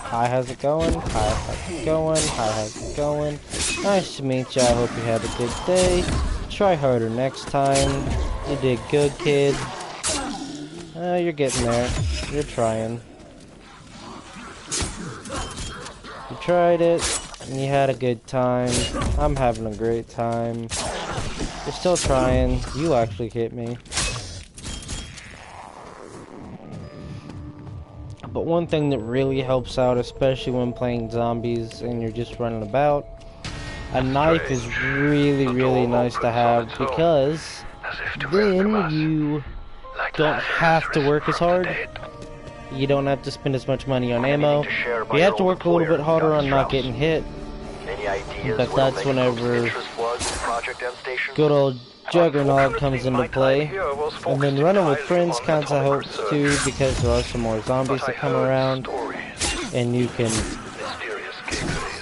Hi, how's it going? Hi, how's it going? Hi, how's it going? Nice to meet you. I hope you had a good day. Try harder next time. You did good, kid. You're getting there. You're trying. You tried it, and you had a good time. I'm having a great time. You're still trying. You actually hit me. But one thing that really helps out, especially when playing zombies and you're just running about, a knife is really, really nice to have because then you don't have to work as hard. You don't have to spend as much money on ammo. You have to work a little bit harder on not getting hit. But that's whenever good old Juggernaut comes into play. And then running with friends kinda helps too, because there are some more zombies that come around. And you can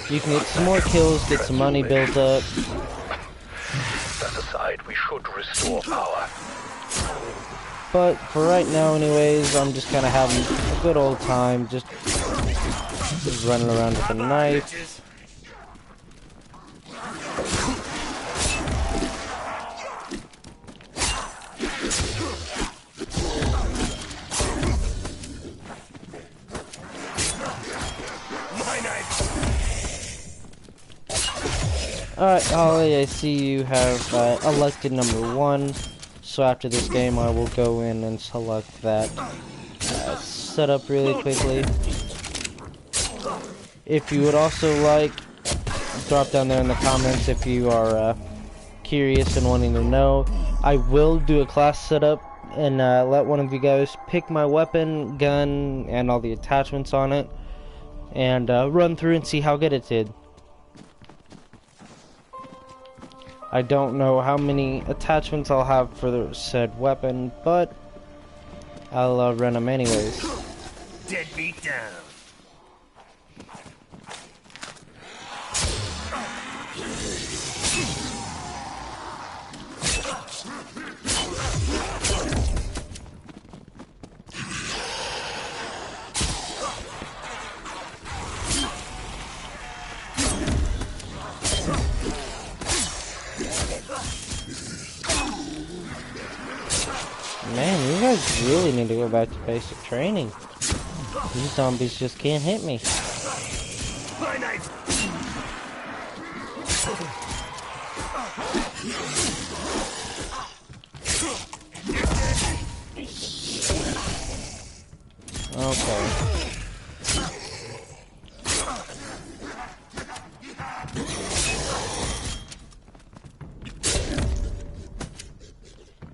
get some more kills, get some money built up. That aside, we should restore power. But for right now anyways, I'm just kinda having a good old time, just running around with a knife. Alright, Holly, I see you have elected number 1. So after this game, I will go in and select that setup really quickly. If you would also like, drop down there in the comments if you are curious and wanting to know. I will do a class setup and let one of you guys pick my weapon, gun, and all the attachments on it, and run through and see how good it did. I don't know how many attachments I'll have for the said weapon, but I'll run them anyways. Deadbeat down. guys really need to go back to basic training. These zombies just can't hit me. My knife. Okay.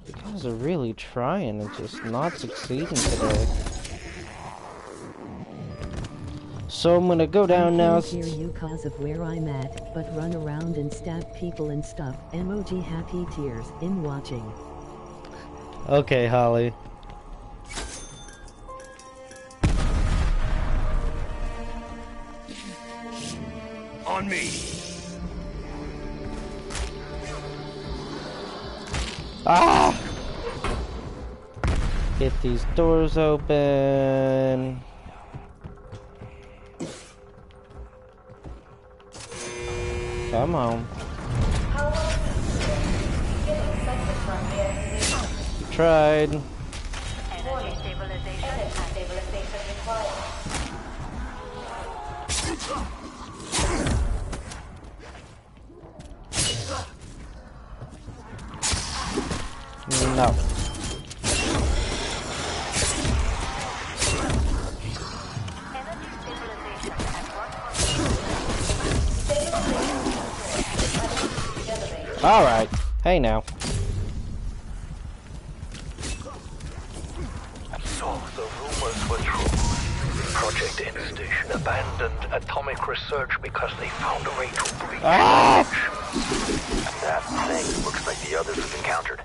You guys are really trying and just not succeeding today. So I'm gonna go down now. I can't hear you cause of where I'm at, but run around and stab people and stuff. Emoji happy tears in watching. Okay, Holly. On me. Ah! Get these doors open. Come on. Tried. Energy stabilization and stabilization required. No. All right. Hey now. So the rumors were true. Project N Station abandoned atomic research because they found a way to breach knowledge. That thing looks like the others we've encountered.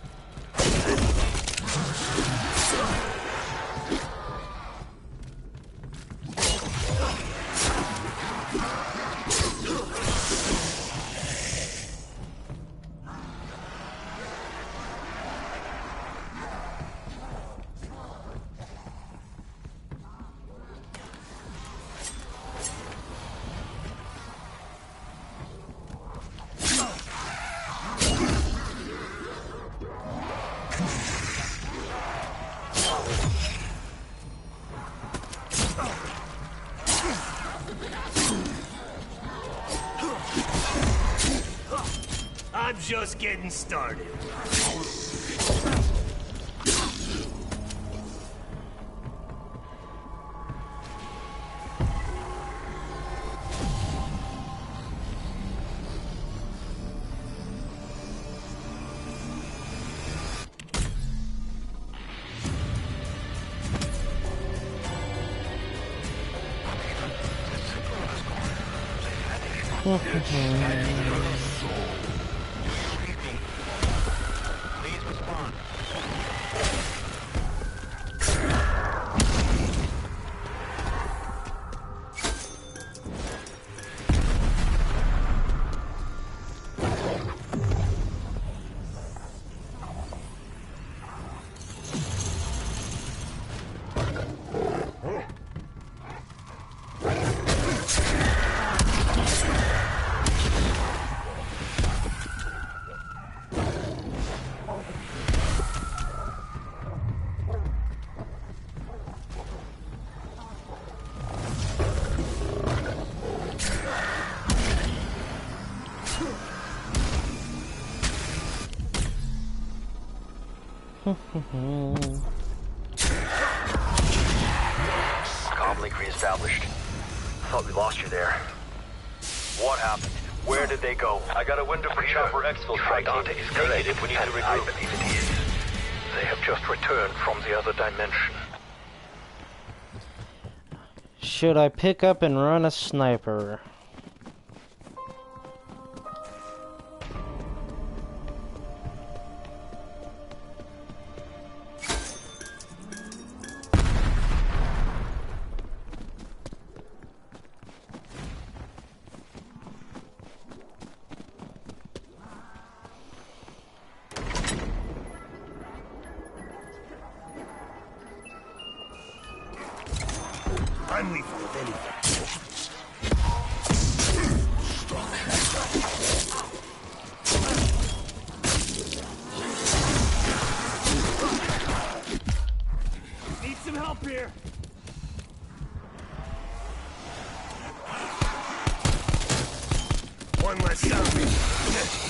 I'm just getting started. Comlink re-established. Thought we lost you there. What happened? Where did they go? I got a window for Chopper Exfil strike. Dante is correct. Negative. We need to And I regroup. believe it is. They have just returned from the other dimension. Should I pick up and run a sniper? I'm lethal with anything.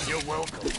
You're welcome.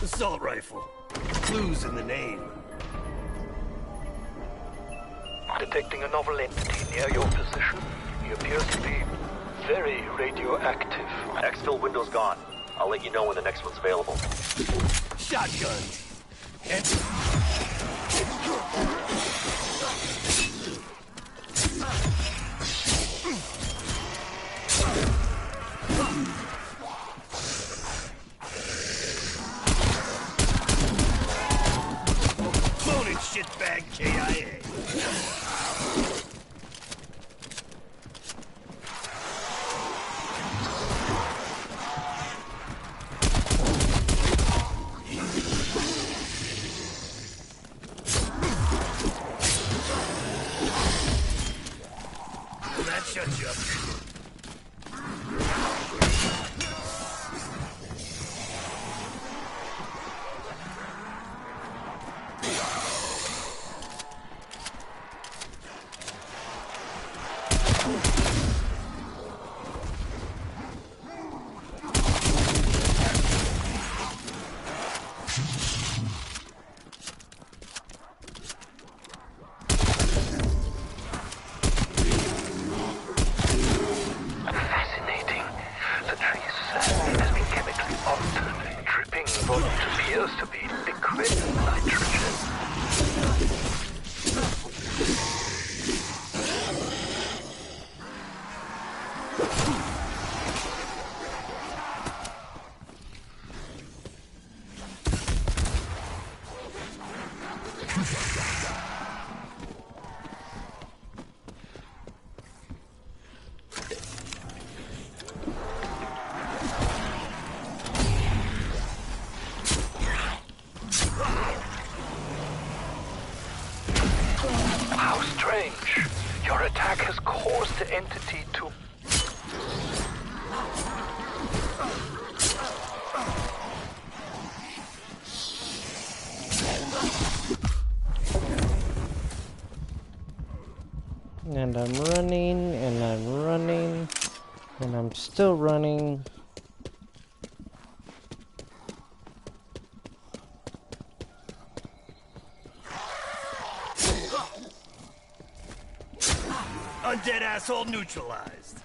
Assault rifle. Clues in the name. Detecting a novel entity near your position. He appears to be very radioactive. Exfil window's gone. I'll let you know when the next one's available. Shotgun. And moaning shitbag KIA. That shuts you up. Fascinating. The tree's sand has been chemically altered, dripping what appears to be liquid nitrogen. How strange. Your attack has caused the entity to... And I'm running, and I'm running, and I'm still running. Undead asshole neutralized.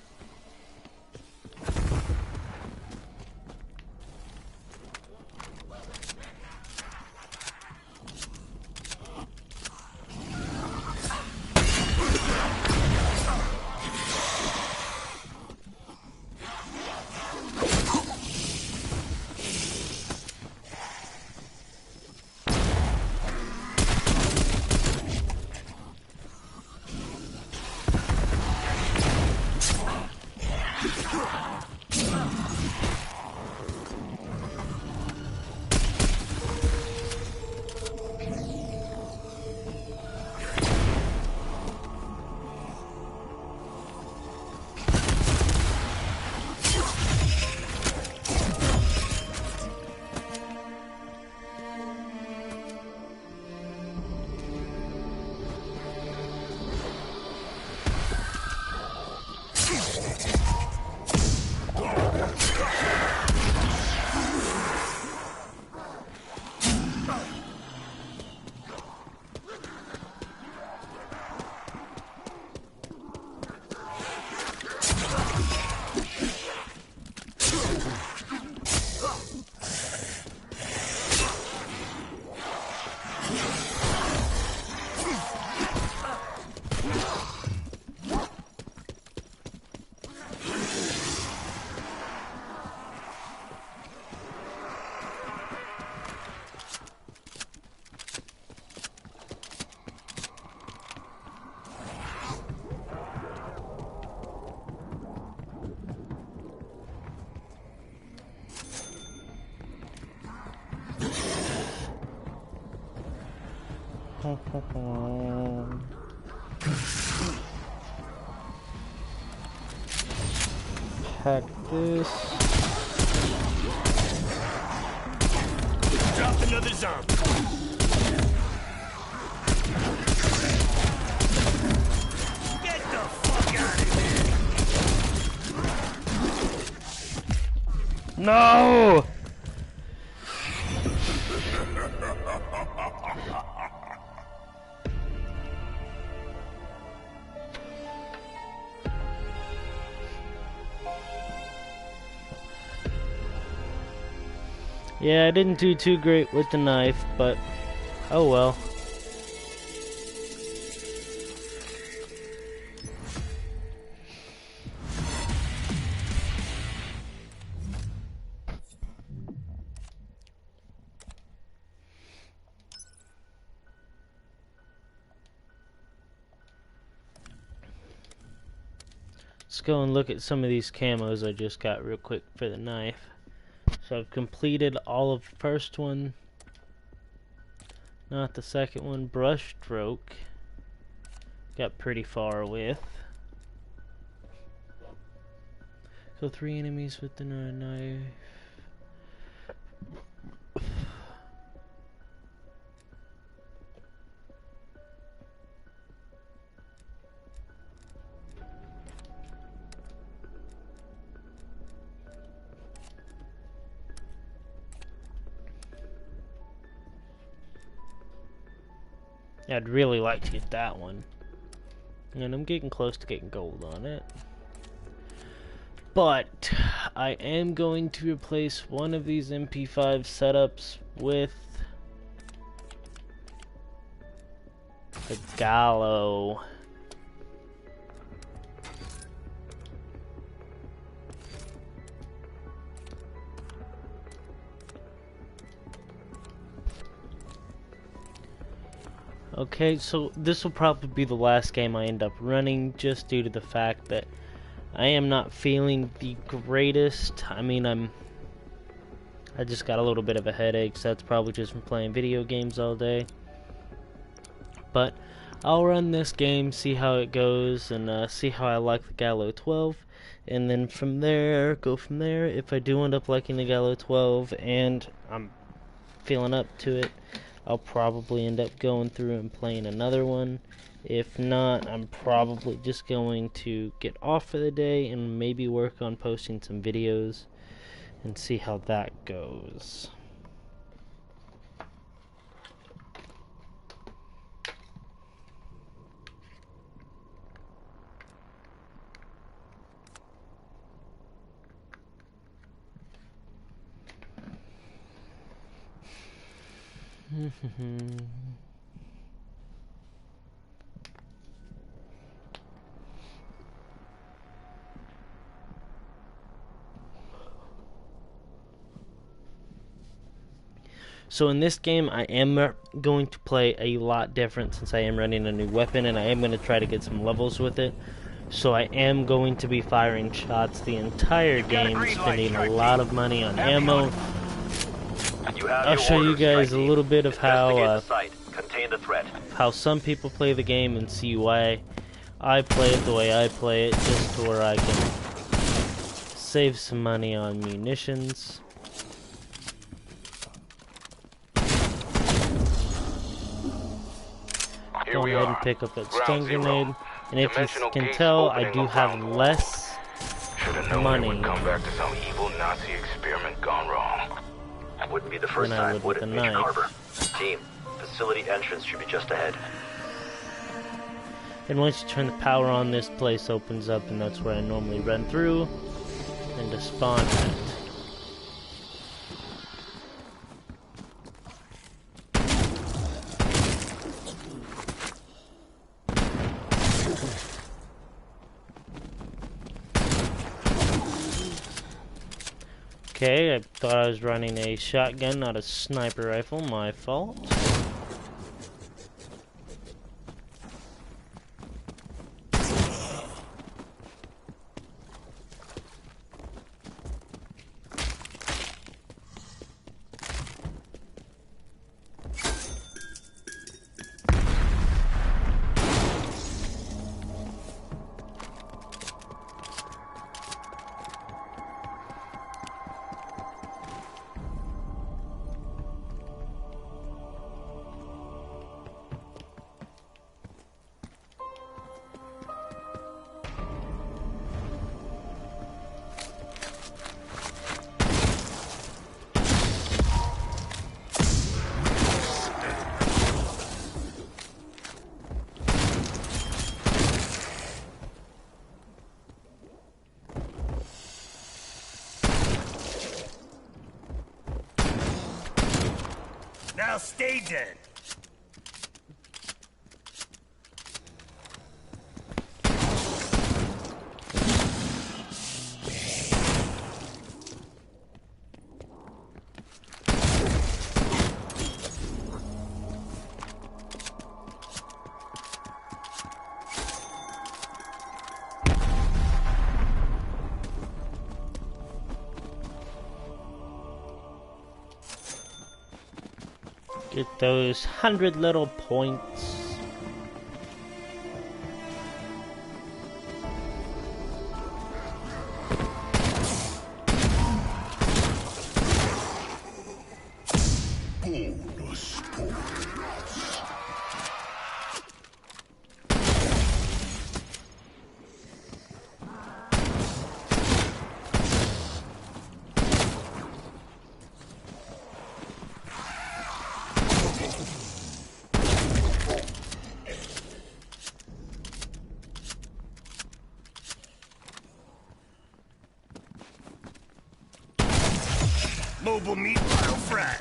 Hack this. Drop another zombie. Get the fuck out of here. No! Yeah, I didn't do too great with the knife, but oh well. Let's go and look at some of these camos I just got real quick for the knife. So I've completed all of the first one, not the second one. Brush stroke, got pretty far with. Kill 3 enemies with the knife. I'd really like to get that one. And I'm getting close to getting gold on it. But I am going to replace one of these MP5 setups with the Gallo. Okay, so this will probably be the last game I end up running, just due to the fact that I am not feeling the greatest. I mean, I just got a little bit of a headache, so that's probably just from playing video games all day. But I'll run this game, see how it goes, and see how I like the Gallo 12, and then from there, go from there. If I do end up liking the Gallo 12 and I'm feeling up to it, I'll probably end up going through and playing another one. If not, I'm probably just going to get off for the day and maybe work on posting some videos and see how that goes. So in this game, I am going to play a lot different since I am running a new weapon, and I am going to try to get some levels with it. So I am going to be firing shots the entire game, spending a lot of money on ammo. I'll show you guys a little bit of how some people play the game and see why I play it the way I play it, just to where I can save some money on munitions. Go ahead and pick up that stun grenade, and if you can tell, I do have less money come back to some evil Nazi experiment gone wrong. Wouldn't be the first than I time, would would with it, the Major knife. Carver? Team, facility entrance should be just ahead. And once you turn the power on, this place opens up, and that's where I normally run through and to spawn at. Okay, I thought I was running a shotgun, not a sniper rifle. My fault. Now stay dead. Get those 100 little points. Mobile meat pile frag.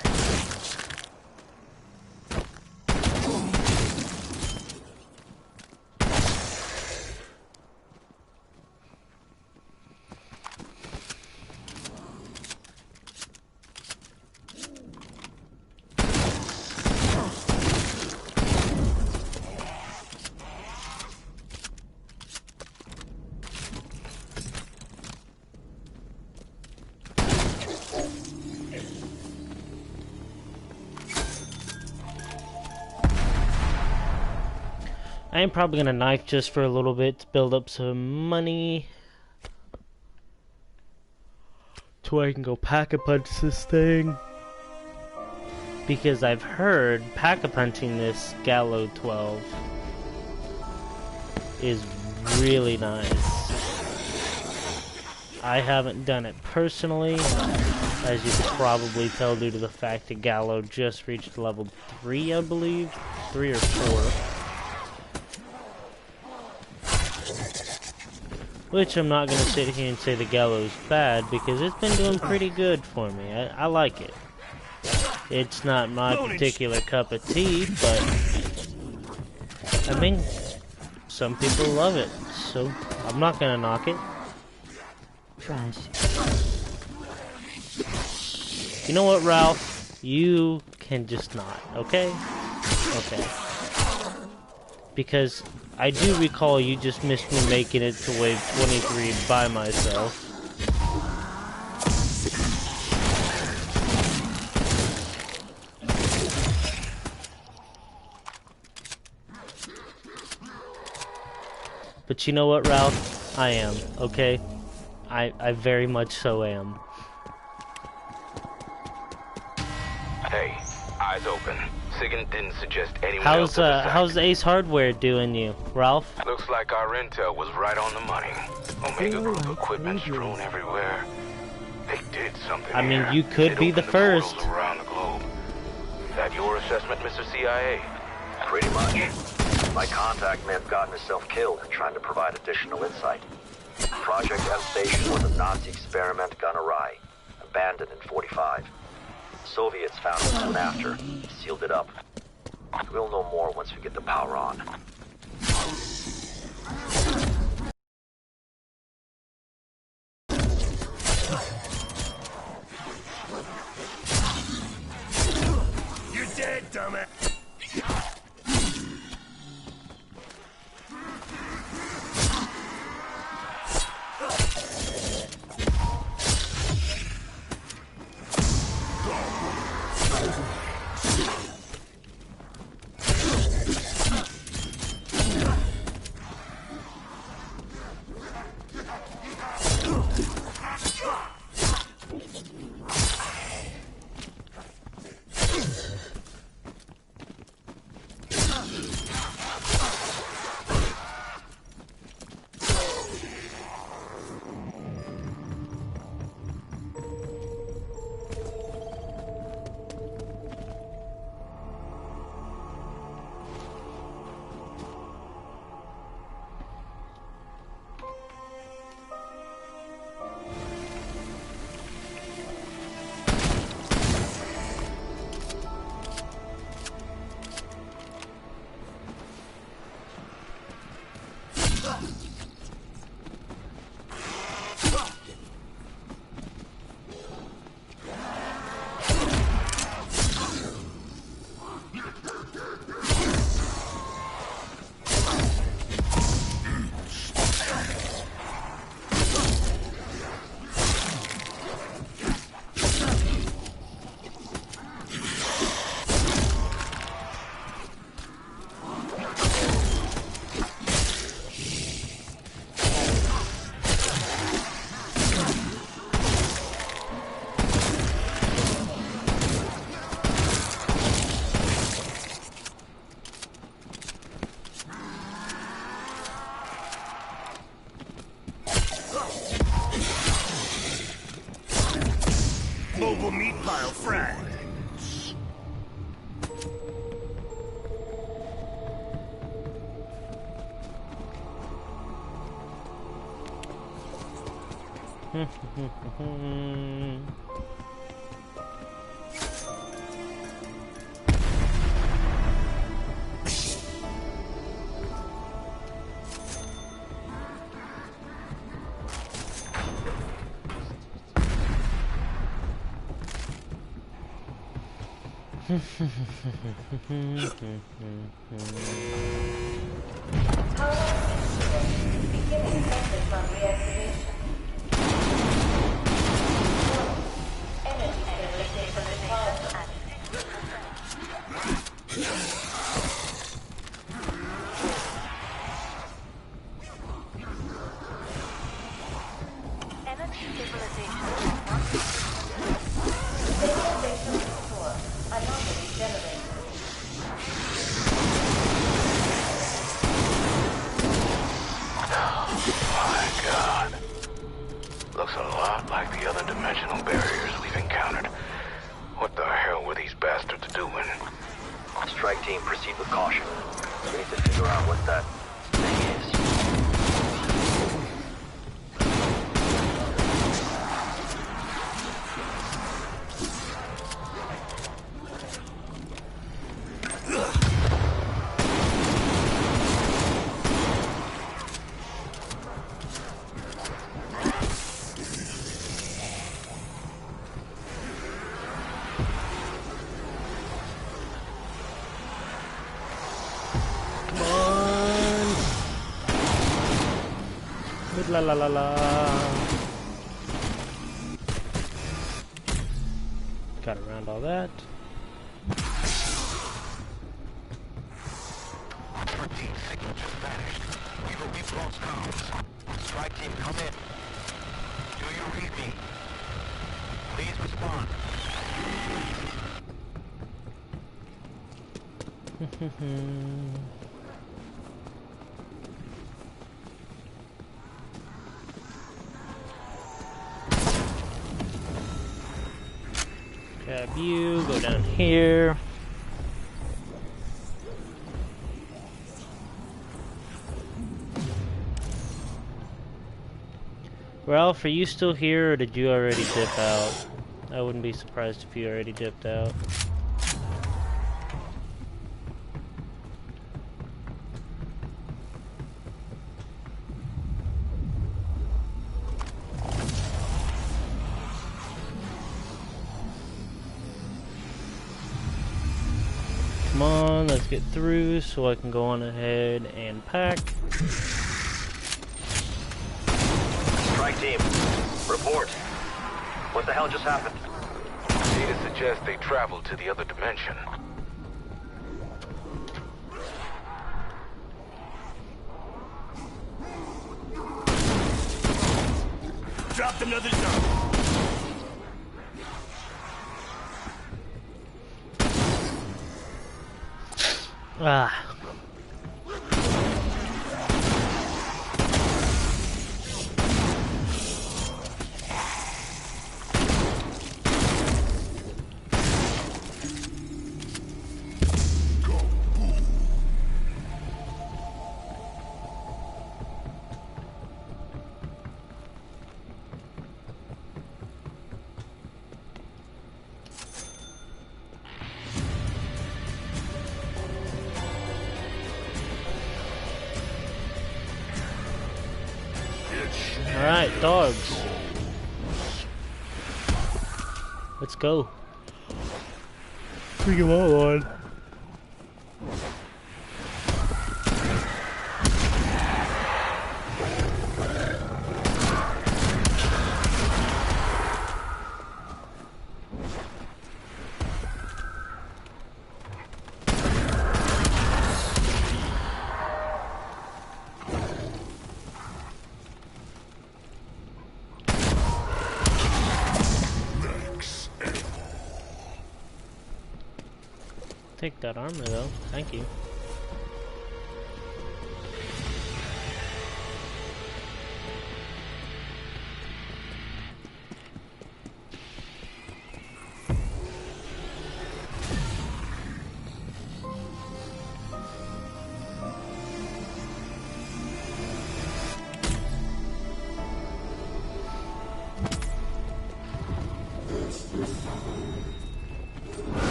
I am probably gonna knife just for a little bit to build up some money, so I can go pack-a-punch this thing. Because I've heard pack-a-punching this Gallo 12 is really nice. I haven't done it personally, as you could probably tell due to the fact that Gallo just reached level 3, I believe, 3 or 4. Which I'm not going to sit here and say the Gallo's bad, because it's been doing pretty good for me. I like it. It's not my particular cup of tea, but I mean, some people love it, so I'm not going to knock it. Trash. You know what, Ralph? You can just not, okay? Okay. Because I do recall you just missed me making it to wave 23 by myself. But you know what, Ralph? I am, okay? I very much so am. Hey, eyes open. Sigan didn't suggest anyone else. How's Ace Hardware doing you, Ralph? Looks like our intel was right on the money. Omega Group equipment strewn everywhere. They did something. I mean, here. you could They'd be the opened first. portals around the globe. Is that your assessment, Mr. CIA? Pretty much. My contact may have gotten himself killed trying to provide additional insight. Project M Station was a Nazi experiment gone awry, abandoned in 45. Soviets found it soon after, sealed it up. We'll know more once we get the power on. You're dead, dumbass. Mobile meat pile frag. Looks a lot like the other dimensional barriers we've encountered. What the hell were these bastards doing? Strike team, proceed with caution. We need to figure out what that thing is. La la la la. Got around all that. Signal just vanished. We've lost comms. Strike team, come in. Do you read me? Please respond. Grab you, go down here. Ralph, are you still here or did you already dip out? I wouldn't be surprised if you already dipped out. Come on, let's get through so I can go on ahead and pack. Strike team, report. What the hell just happened? Data suggests they traveled to the other dimension. Dropped another zone. Ah. Alright, dogs. Let's go. Bring them all on. Take that armor though, thank you.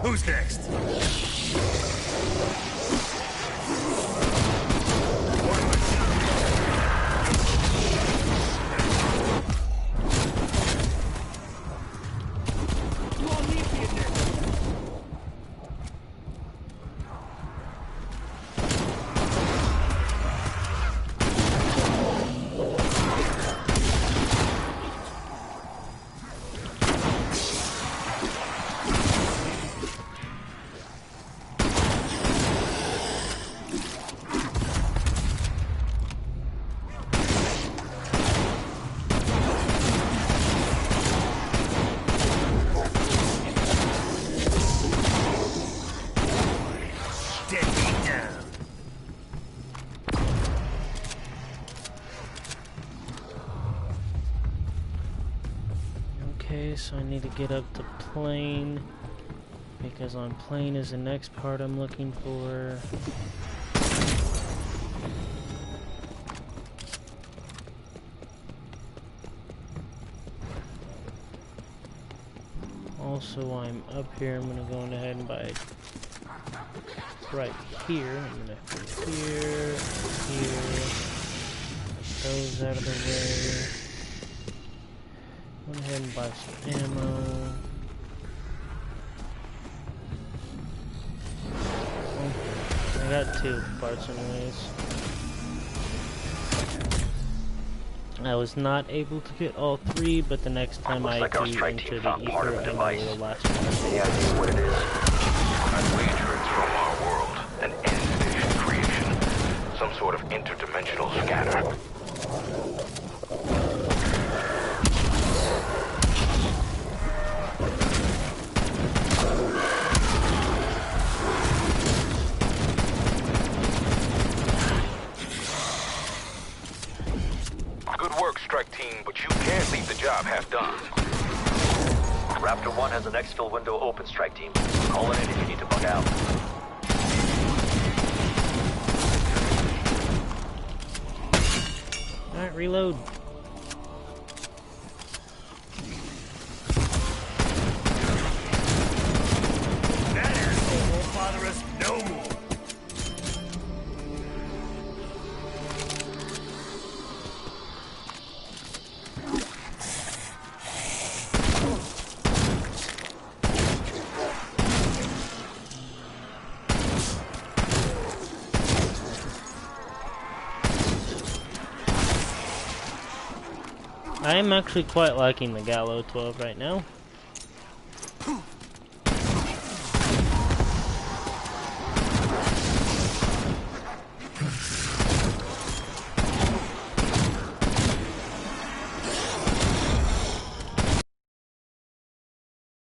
Who's next? Okay, so I need to get up to plane, because on plane is the next part I'm looking for. Also, while I'm up here, I'm gonna go ahead and buy right here. I'm gonna go here, here. Get those out of the way. Go ahead and buy some ammo. Oh, I got 2 parts anyways. I was not able to get all 3, but the next time I do enter the ether, I know it'll last one. Any idea what it is? I'd wager it's from our world. An end-station creation. Some sort of interdimensional scanner. Good work, Strike Team, but you can't leave the job half done. Raptor 1 has an exfil window open, Strike Team. Call it in if you need to bug out. Alright, reload. That asshole won't bother us no more. I am actually quite liking the Gallo 12 right now.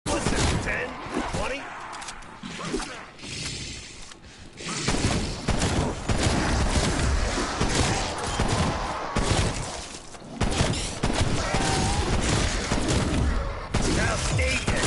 What's this, 10? 20? Now stay dead.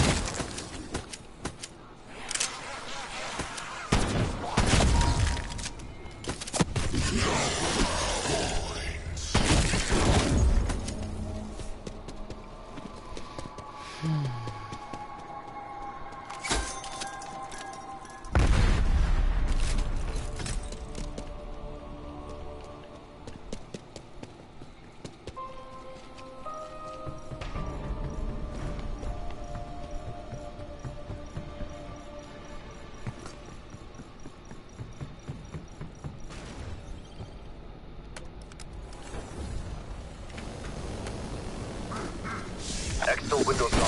Exfil window's on.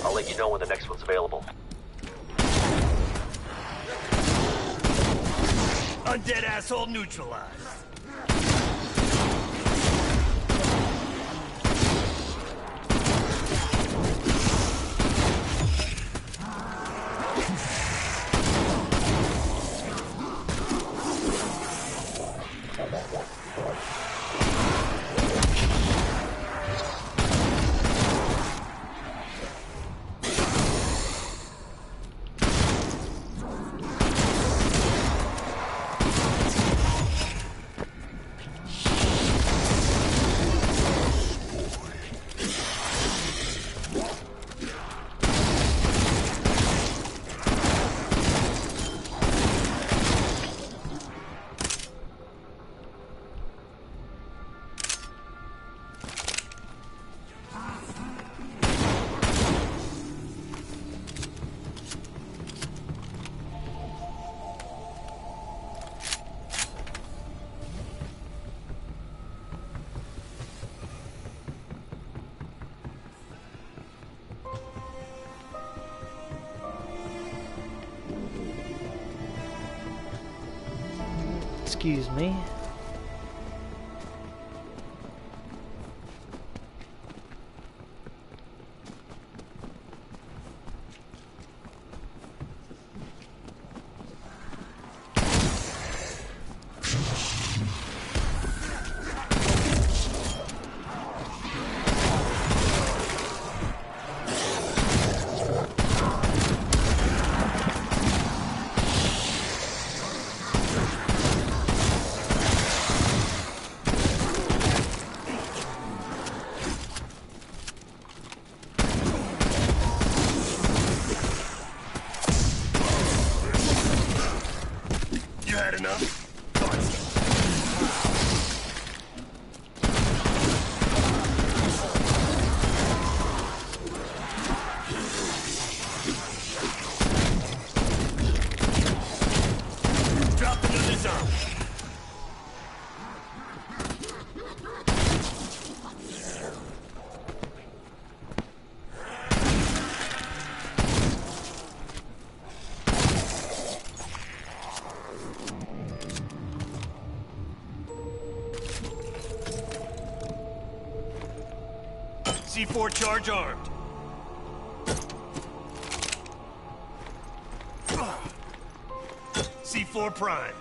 I'll let you know when the next one's available. Undead asshole neutralized. Excuse me. C4 charge armed. C4 primed.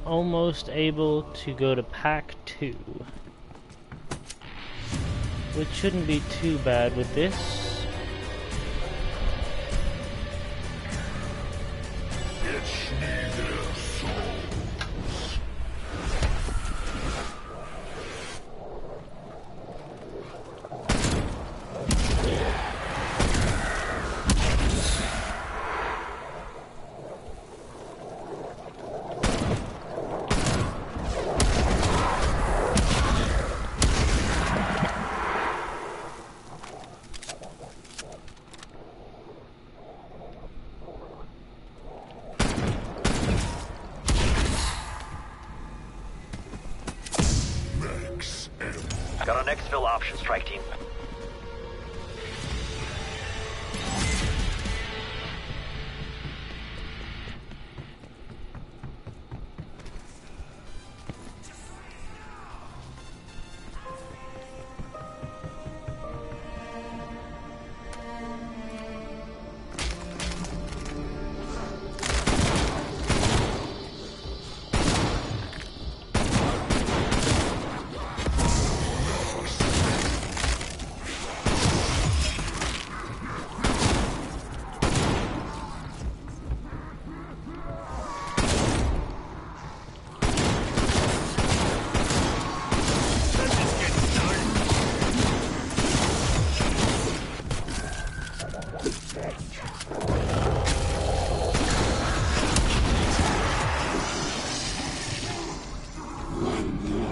Almost able to go to pack 2, which shouldn't be too bad with this. Got an exfil option, strike team.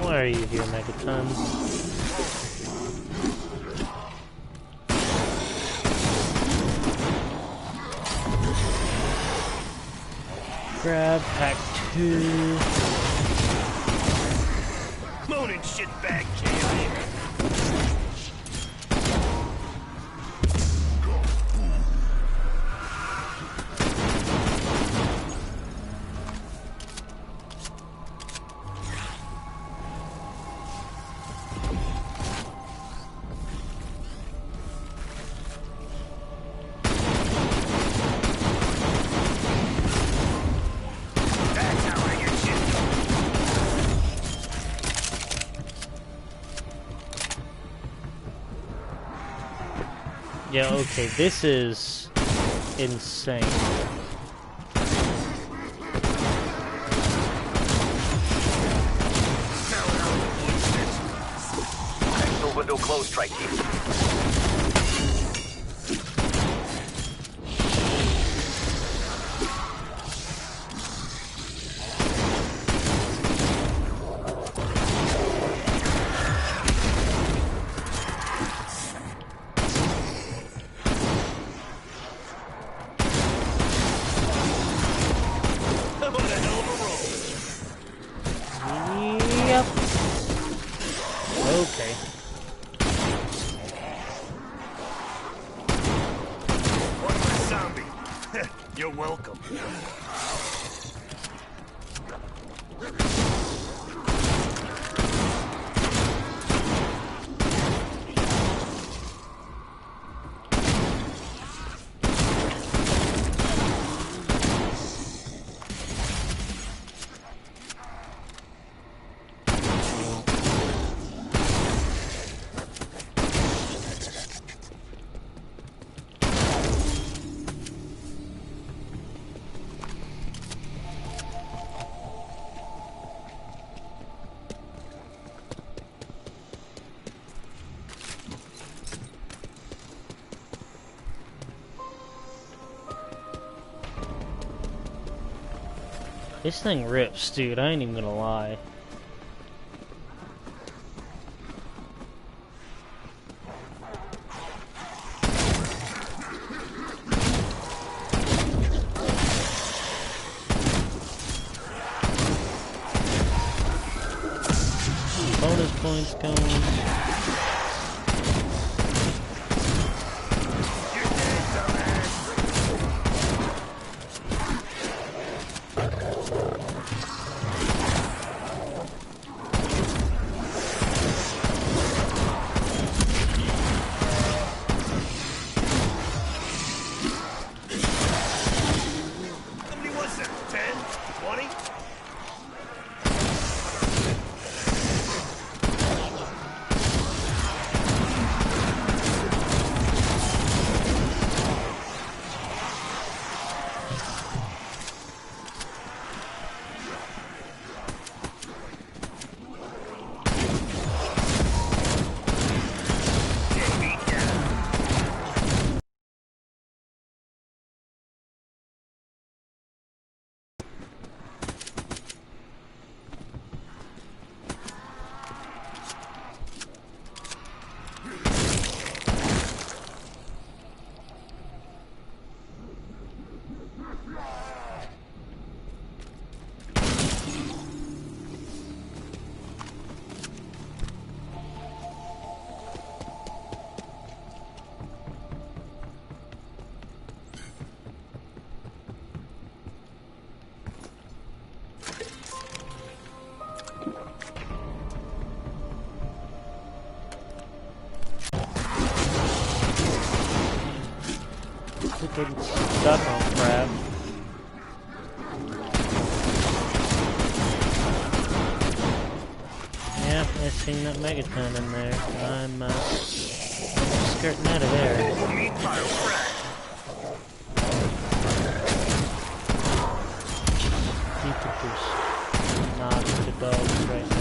Why are you here, Megaton? Grab pack 2. Moaning shitbag KIA. Yeah, okay, this is insane. Exfil window closed, strike team. Yep. Okay. One less zombie. You're welcome. This thing rips, dude. I ain't even gonna lie. Bonus points going. How many was there? 10? 20? Getting stuck on crap. Yeah, I seen that Megaton in there. I'm skirting out of there. Meat pile crack. People just knocking the dogs right now.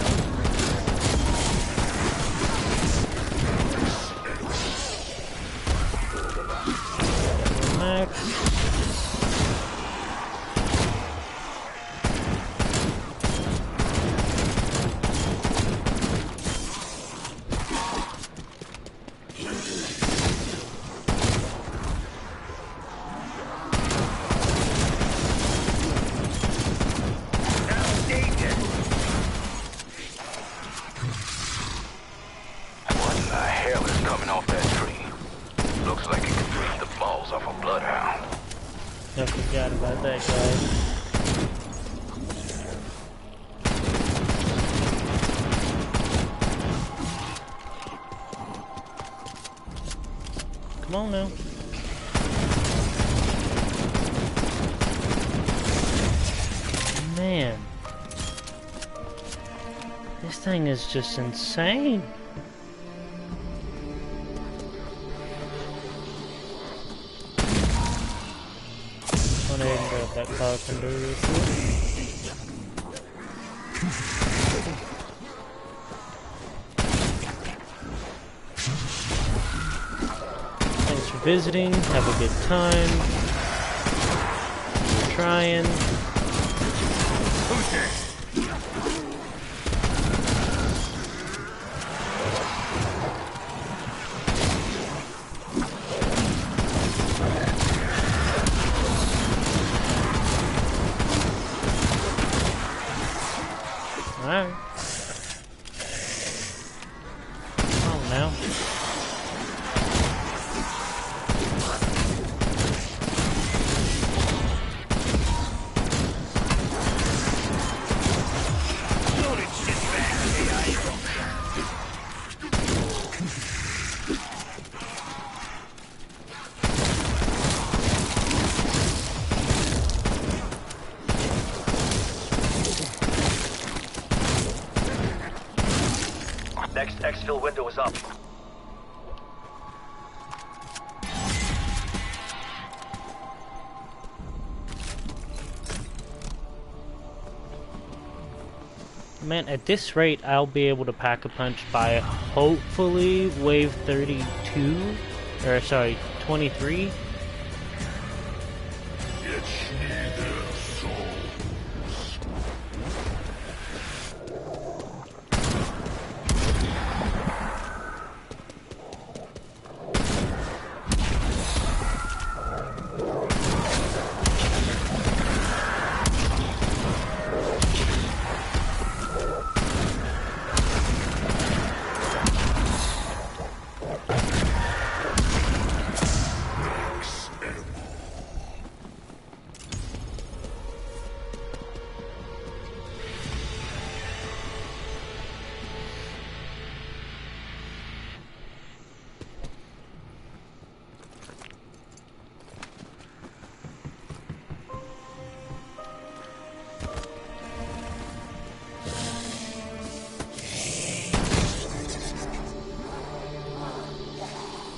Max. I forgot about that guy. Come on now. Man. This thing is just insane. Went ahead and grab that carpenter real quick. Thanks for visiting. Have a good time. We're trying. Who's next? Alright. Come on now. Loaded shit back, AI. Next exfil window is up. Man, at this rate, I'll be able to pack a punch by hopefully wave 32, or sorry, 23.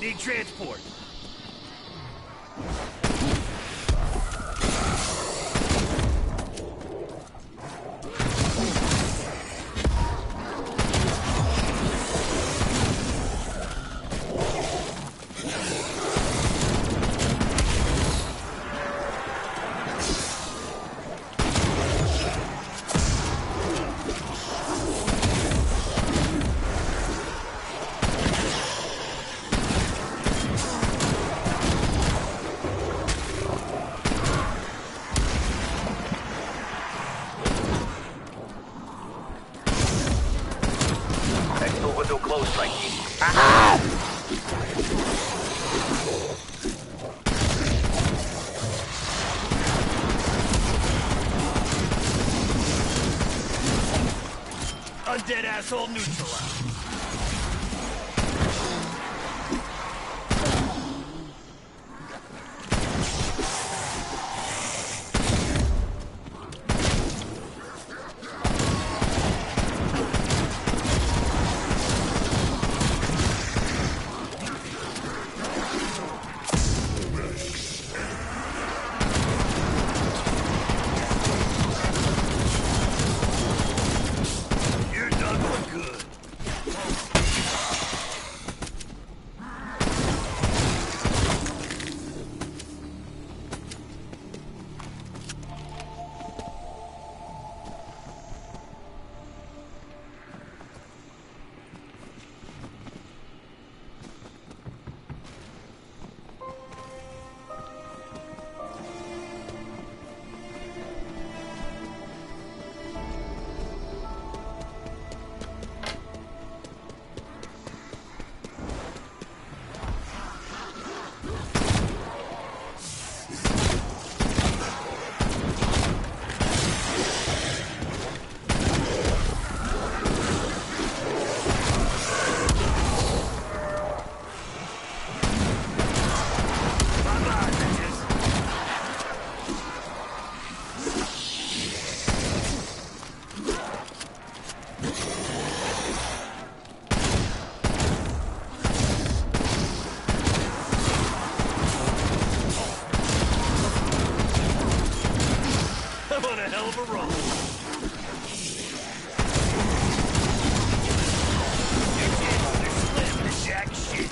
Need transport. Exfil window closed, Strike Team. Undead asshole neutralized. You're done for good. hell of a run. You can't understand the jack shit.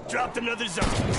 Dropped another zombie.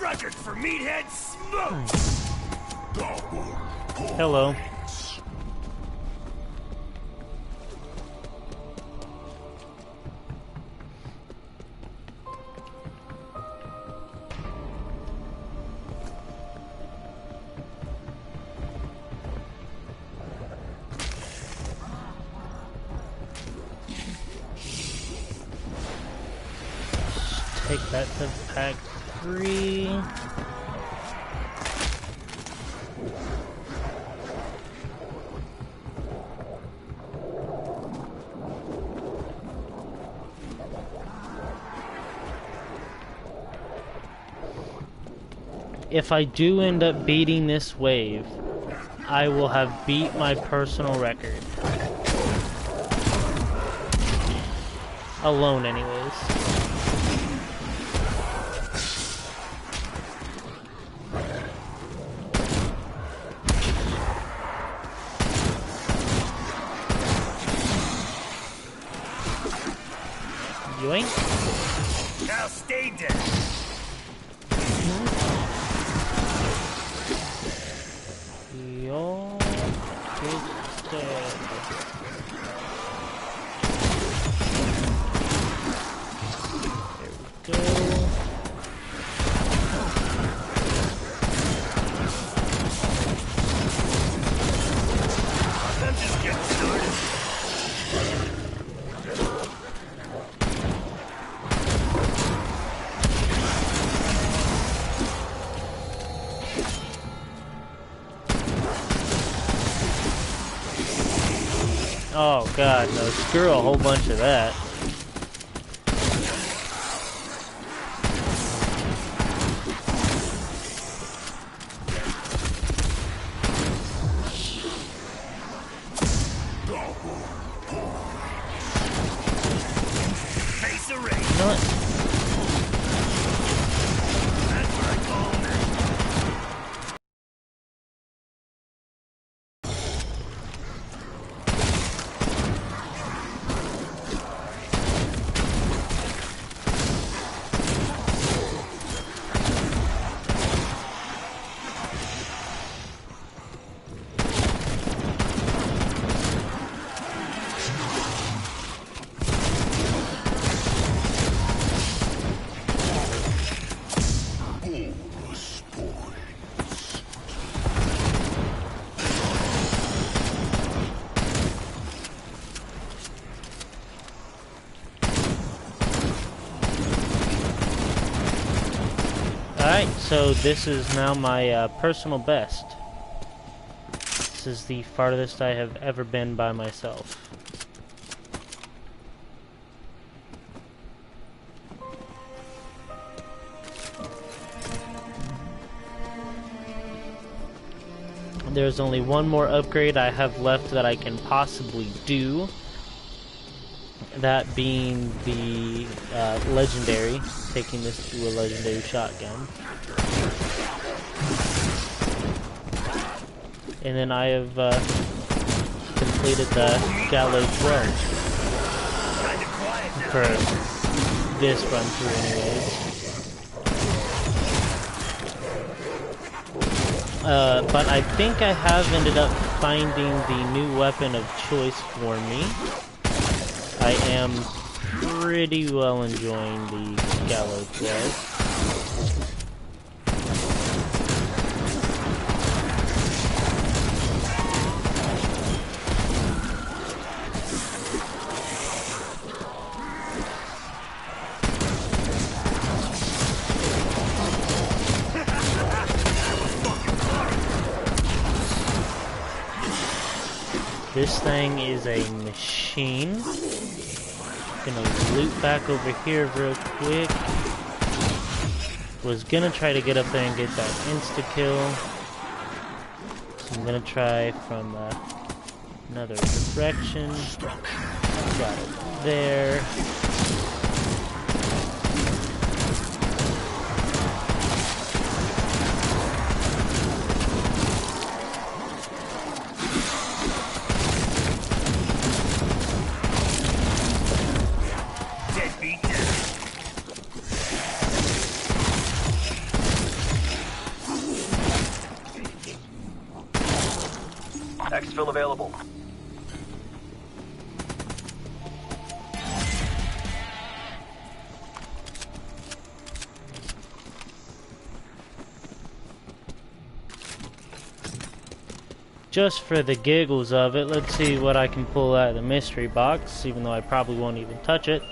Record for Meathead Smoke! Hello. Take that to pack 3. If I do end up beating this wave, I will have beat my personal record. Alone, anyways. Yoink. Now stay dead. Yo, get dead. There we go. I'm just getting started. Oh god, no, screw a whole bunch of that. Face a race. You know what? That's what I call that. Alright, so this is now my personal best. This is the farthest I have ever been by myself. There's only one more upgrade I have left that I can possibly do. That being the legendary, taking this to a legendary shotgun. And then I have completed the Gallo 12 for this run through anyways. But I think I have ended up finding the new weapon of choice for me. I am pretty well enjoying the Gallo 12. This thing is a machine. Gonna loot back over here real quick. Was gonna try to get up there and get that insta-kill. So I'm gonna try from another direction. Got it there. Exfil available. Just for the giggles of it, let's see what I can pull out of the mystery box, even though I probably won't even touch it.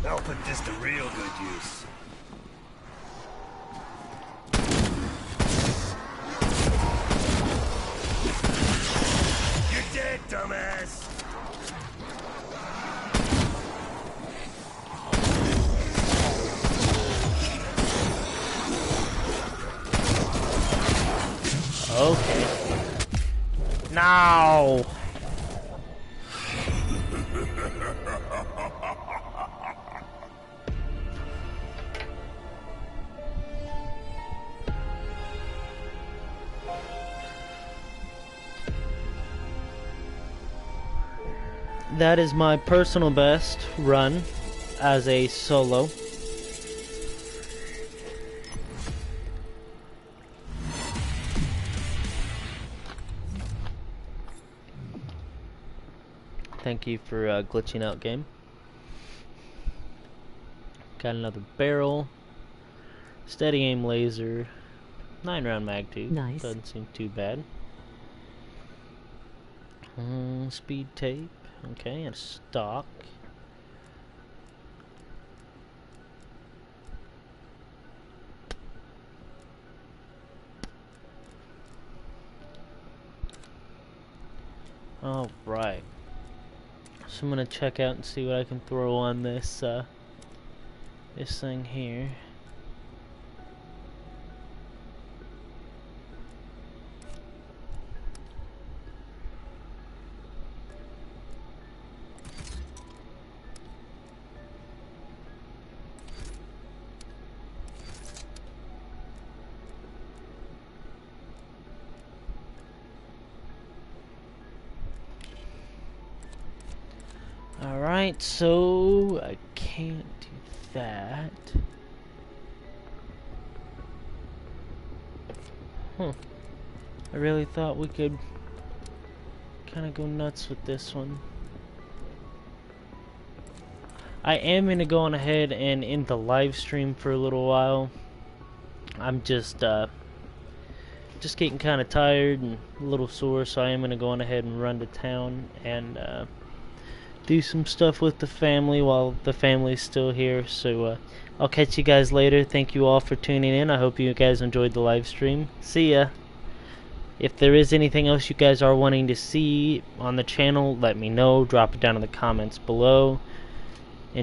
I'll put this to real good use. You're dead, dumbass! Okay. Now. That is my personal best run as a solo. Thank you for glitching out, game. Got another barrel. Steady aim laser. 9-round mag too. Nice. Doesn't seem too bad. Speed tape. Okay, and stock. All right. So I'm gonna check out and see what I can throw on this this thing here. Alright, so I can't do that. I really thought we could kind of go nuts with this one. I am going to go on ahead and end the live stream for a little while. I'm just getting kind of tired and a little sore, so I am going to go on ahead and run to town and do some stuff with the family while the family's still here. So I'll catch you guys later. Thank you all for tuning in. I hope you guys enjoyed the live stream. See ya. If there is anything else you guys are wanting to see on the channel, let me know. Drop it down in the comments below.